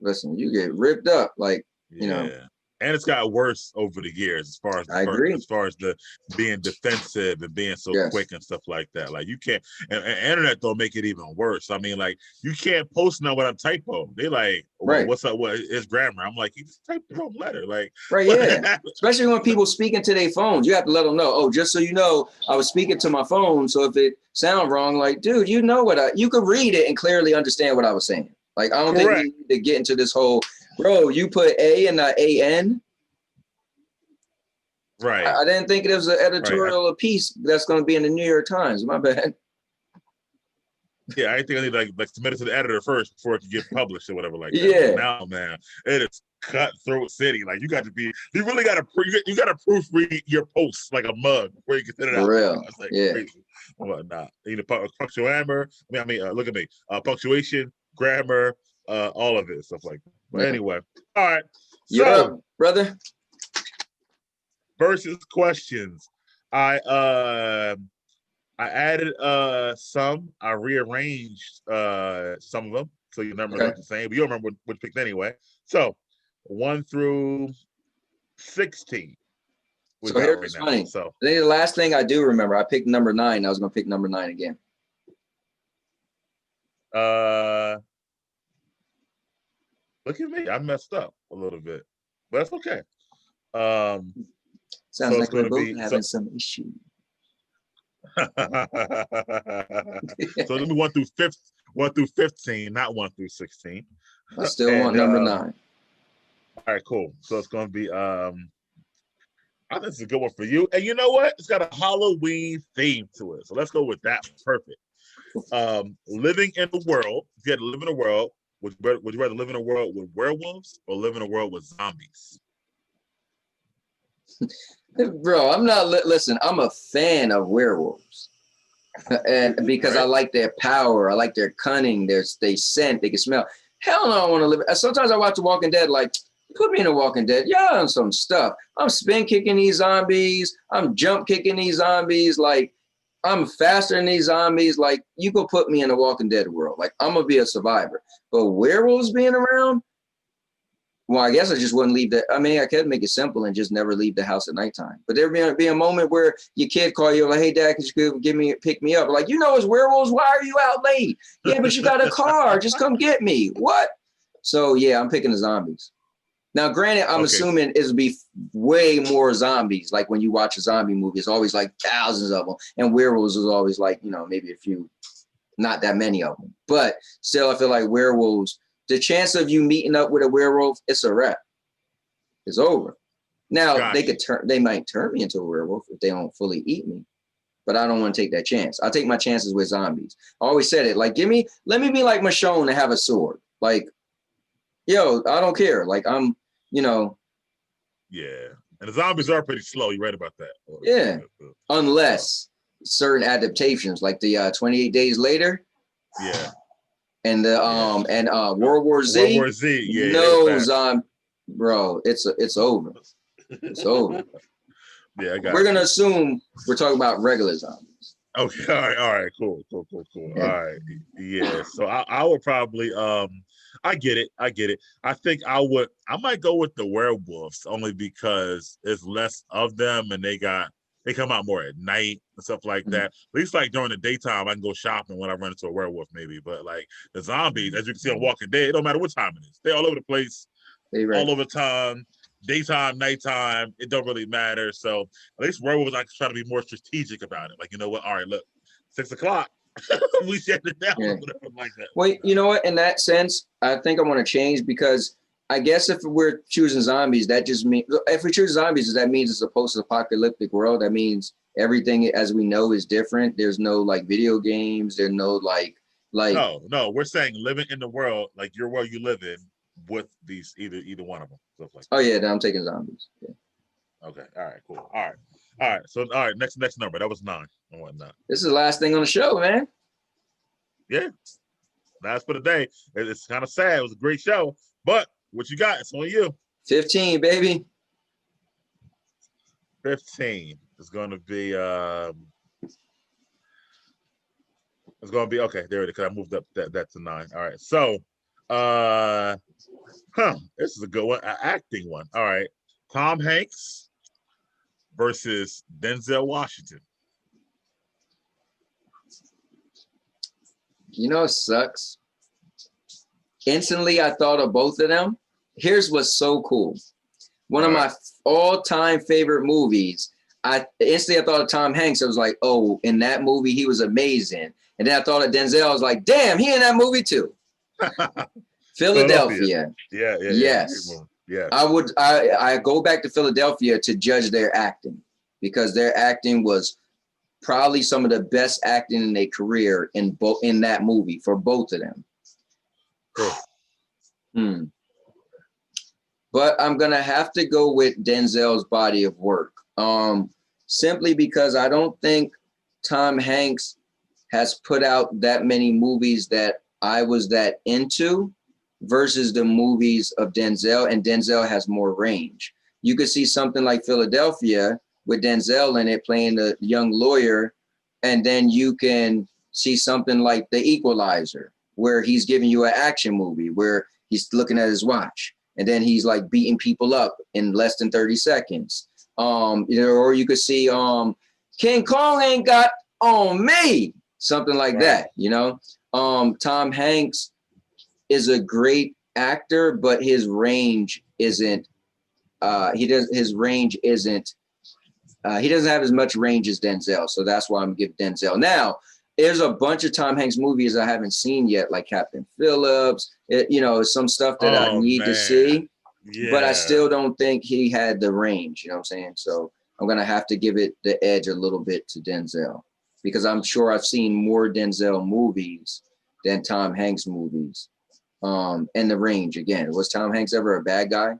listen, you get ripped up, like, And it's got worse over the years as far as the being defensive and being so quick and stuff like that. Like you can't, and internet don't make it even worse. I mean, like you can't post now without typo. They like, well, what's up? What is grammar? I'm like, you just typed the wrong letter. Like, Especially when people speaking to their phones, you have to let them know. Oh, just so you know, I was speaking to my phone. So if it sound wrong, like, dude, you could read it and clearly understand what I was saying. Like, I don't think we need to get into this whole. Bro, you put A and not A-N? Right. I didn't think it was an editorial piece that's going to be in the New York Times. My bad. Yeah, I think I need to like submit it to the editor first before it can get published or whatever like that. Yeah. But now, man, it is cutthroat city. Like you really got to proofread your posts like a mug before you can send it out. For real. It's like crazy. Whatnot. Punctuation. Look at me. Punctuation, grammar, all of it, stuff like that. But anyway, all right. So, brother. Versus questions. I added some. I rearranged some of them so your numbers aren't the same, but you'll remember what picked anyway. So 1 through 16. So here's what's funny. So I think the last thing I do remember, I picked number 9. I was gonna pick number 9 again. Look at me. I messed up a little bit, but that's okay. Sounds like we're both having some issue. So let me 1 through 15, not 1 through 16. I still want number 9. All right, cool. So it's going to be I think it's a good one for you. And you know what? It's got a Halloween theme to it. So let's go with that one. Perfect. Living in a world. If you had to live in a world, would you rather live in a world with werewolves or live in a world with zombies? Bro, I'm not listen. I'm a fan of werewolves. And because I Right? like their power, I like their cunning, they scent, they can smell. Hell no, I don't want to live. Sometimes I watch The Walking Dead, like, put me in The Walking Dead. Yeah, on some stuff. I'm spin kicking these zombies. I'm jump kicking these zombies. Like, I'm faster than these zombies. Like, you could put me in The Walking Dead world. Like, I'm gonna be a survivor. But werewolves being around, well, I guess I just wouldn't leave the. I mean, I could make it simple and just never leave the house at nighttime. But there be a moment where your kid call you like, "Hey, Dad, could you pick me up?" Like, it's werewolves. Why are you out late? Yeah, but you got a car. Just come get me. What? So yeah, I'm picking the zombies. Now, granted, I'm Okay. assuming it'll be way more zombies. Like when you watch a zombie movie, it's always like thousands of them, and werewolves is always like maybe a few, not that many of them. But still, I feel like werewolves. The chance of you meeting up with a werewolf, it's a wrap. It's over. Now Gotcha. they might turn me into a werewolf if they don't fully eat me, but I don't want to take that chance. I'll take my chances with zombies. I always said it, like, let me be like Michonne and have a sword. Like, yo, I don't care. Like, I'm, Yeah. And the zombies are pretty slow. You're right about that. yeah. Unless certain adaptations, like the 28 Days Later. Yeah. And the World War Z. World War Z. Yeah. No, bro, it's over. It's over. Yeah, I got We're gonna assume we're talking about regular zombies. Okay, all right, cool. Yeah. All right, yeah. So I would probably I get it. I think I might go with the werewolves only because there's less of them and they come out more at night and stuff like that. At least like during the daytime, I can go shopping when I run into a werewolf maybe. But like the zombies, as you can see on Walking Dead, it don't matter what time it is. They're all over the place, all over time. Daytime, nighttime, it don't really matter. So at least werewolves, I can try to be more strategic about it. Like, you know what? All right, look, 6 o'clock, we shut it down or whatever like that. Well, you know what? In that sense, I think I want to change because I guess if we're choosing zombies, that just means if we choose zombies, that means it's a post-apocalyptic world. That means everything as we know is different. There's no like video games. There's no like. No, we're saying living in the world like your world you live in with these either one of them. Stuff like that. Oh yeah, then I'm taking zombies. Yeah. Okay. All right. Cool. All right. So next number. That was 9 and whatnot. This is the last thing on the show, man. Yeah. Last for the day. It's kind of sad. It was a great show, but what you got? It's on you. 15, baby. 15 is going to be. It's going to be okay. There it is. Because I moved up that to 9. All right. So, this is a good one. An acting one. All right. Tom Hanks versus Denzel Washington. It sucks. Instantly, I thought of both of them. Here's what's so cool. One of my all-time favorite movies. I thought of Tom Hanks. I was like, oh, in that movie, he was amazing. And then I thought of Denzel. I was like, damn, he in that movie too. Philadelphia. Yeah. Yes. Yeah. I go back to Philadelphia to judge their acting because their acting was probably some of the best acting in their career in that movie for both of them. But I'm gonna have to go with Denzel's body of work. Simply because I don't think Tom Hanks has put out that many movies that I was that into versus the movies of Denzel, and Denzel has more range. You could see something like Philadelphia with Denzel in it playing the young lawyer, and then you can see something like The Equalizer where he's giving you an action movie where he's looking at his watch and then he's like beating people up in less than 30 seconds. Or you could see King Kong ain't got on me, something like that, Tom Hanks is a great actor, but his range isn't he doesn't have as much range as Denzel. So that's why I'm gonna give Denzel. Now, there's a bunch of Tom Hanks movies I haven't seen yet, like Captain Phillips, some stuff that I need to see. Yeah. But I still don't think he had the range, you know what I'm saying? So I'm going to have to give it the edge a little bit to Denzel because I'm sure I've seen more Denzel movies than Tom Hanks movies. And the range, again, was Tom Hanks ever a bad guy?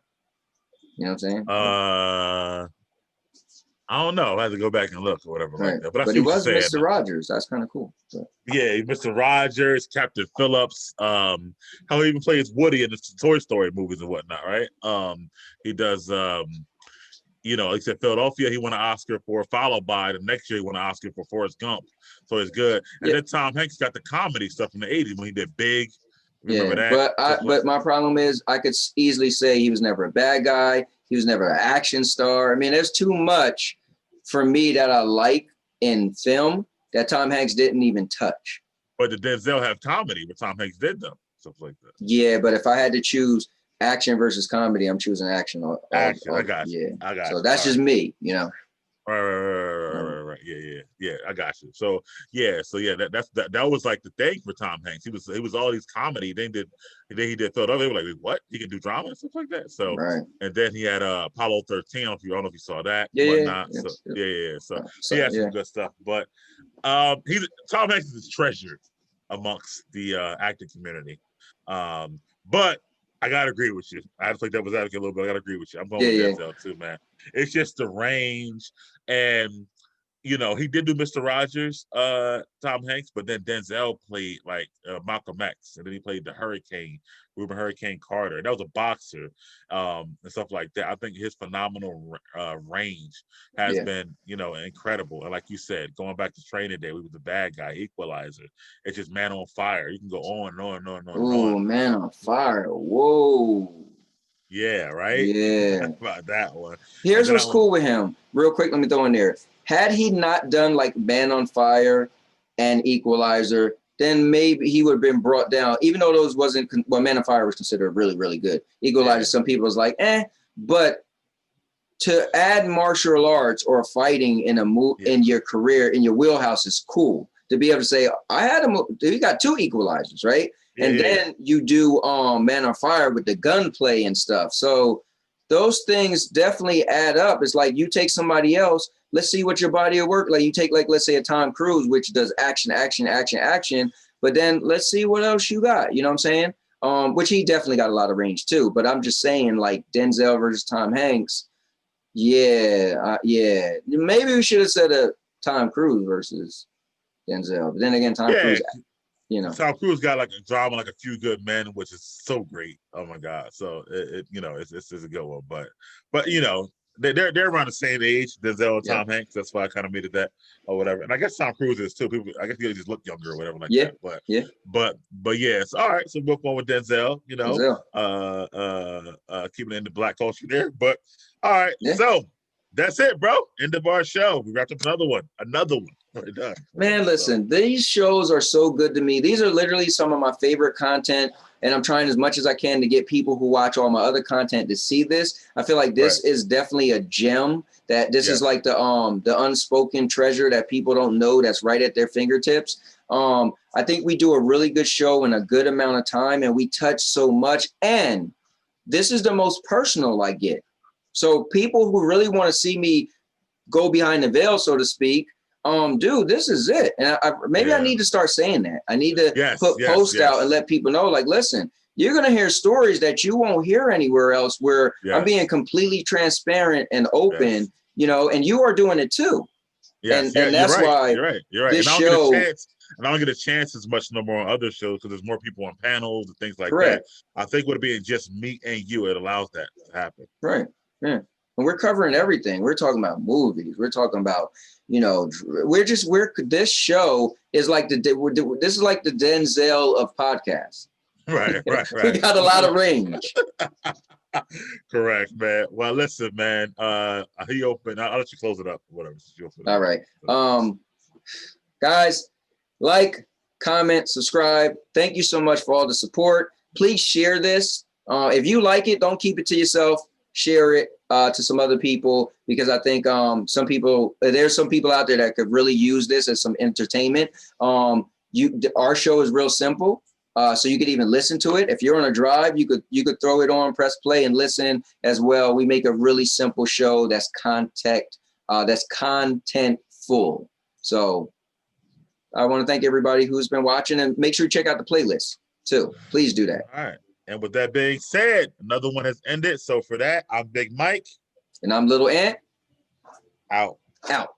You know what I'm saying? I don't know. I had to go back and look or whatever like that. But I But see he what you're was saying. Mr. Rogers. That's kind of cool. But. Yeah, Mr. Rogers, Captain Phillips. How he even plays Woody in the Toy Story movies and whatnot, right? He does. You know, like I said, Philadelphia, he won an Oscar for, followed by the next year he won an Oscar for Forrest Gump. So it's good. And then Tom Hanks got the comedy stuff in the 80s when he did Big. Remember that? But my problem is I could easily say he was never a bad guy. He was never an action star. I mean, there's too much for me that I like in film that Tom Hanks didn't even touch. But the Denzel have comedy, but Tom Hanks did them. Stuff like that. Yeah, but if I had to choose action versus comedy, I'm choosing action. Action, I got you. Yeah, I got so you. that's just me, you know. Right. Yeah. I got you. So that was like the thing for Tom Hanks. He was all these comedy. Then he did Philadelphia. They were like, what? He can do drama and stuff like that. So and then he had Apollo 13. I don't know if you saw that. Whatnot. So he had some good stuff. But Tom Hanks is treasured amongst the acting community. But I gotta agree with you. I had to play devil's advocate a little bit. I gotta agree with you. I'm going with Denzel too, man. It's just the range, and you know, he did do Mr. Rogers, Tom Hanks, but then Denzel played like Malcolm X, and then he played the Hurricane, Hurricane Carter. That was a boxer, and stuff like that. I think his phenomenal range has been, you know, incredible. And like you said, going back to Training Day, we was the bad guy, Equalizer. It's just Man on Fire. You can go on and on and on and on. Oh, Man on Fire. Whoa. Yeah, right? Yeah. About that one. Here's what's cool with him. Real quick, let me throw in there. Had he not done like Man on Fire and Equalizer, then maybe he would have been brought down, even though those wasn't, well, Man on Fire was considered really, really good. Equalizer, some people was like, but to add martial arts or fighting in in your career, in your wheelhouse is cool. To be able to say, you got 2 Equalizers, right? Then you do Man on Fire with the gunplay and stuff. So those things definitely add up. It's like you take somebody else, let's see what your body will work. Like you take, like, let's say a Tom Cruise, which does action, but then let's see what else you got. You know what I'm saying? Which he definitely got a lot of range too. But I'm just saying, like Denzel versus Tom Hanks. Maybe we should have said a Tom Cruise versus Denzel. But then again, Tom Cruise, you know. Tom Cruise got like a drama, like A Few Good Men, which is so great. Oh my God! So it's a good one. But you know, they're around the same age, Denzel and Tom Hanks. That's why I kind of made it that or whatever. And I guess Tom Cruise is too. People, I guess they just look younger or whatever like that. But yes. All right. So we'll go with Denzel. You know, keeping it in the black culture there. But all right. So that's it, bro. End of our show. We wrapped up another one. We're done. Man, listen, these shows are so good to me. These are literally some of my favorite content, and I'm trying as much as I can to get people who watch all my other content to see this. I feel like this is definitely a gem. That this is like the unspoken treasure that people don't know that's right at their fingertips. I think we do a really good show in a good amount of time, and we touch so much. And this is the most personal I get. So people who really want to see me go behind the veil, so to speak, dude, this is it. And I need to start saying that. I need to put posts out and let people know, like, listen, you're going to hear stories that you won't hear anywhere else where I'm being completely transparent and open, you know, and you are doing it too. And that's why you're right. This and show, I don't get a chance as much no more on other shows because there's more people on panels and things like that. I think with it being just me and you, it allows that to happen. Right. Yeah. And we're covering everything. We're talking about movies. We're talking about, you know, this show is like this is like the Denzel of podcasts. Right. We got a lot of range. Correct, man. Well, listen, man. He opened. I'll let you close it up. Whatever. All right. Guys, like, comment, subscribe. Thank you so much for all the support. Please share this. If you like it, don't keep it to yourself. Share it to some other people, because I think there's some people out there that could really use this as some entertainment. Our show is real simple. So you could even listen to it. If you're on a drive, you could throw it on, press play, and listen as well. We make a really simple show that's contentful. So I want to thank everybody who's been watching, and make sure you check out the playlist too. Please do that. All right. And with that being said, another one has ended. So for that, I'm Big Mike. And I'm Little Ant. Out. Out.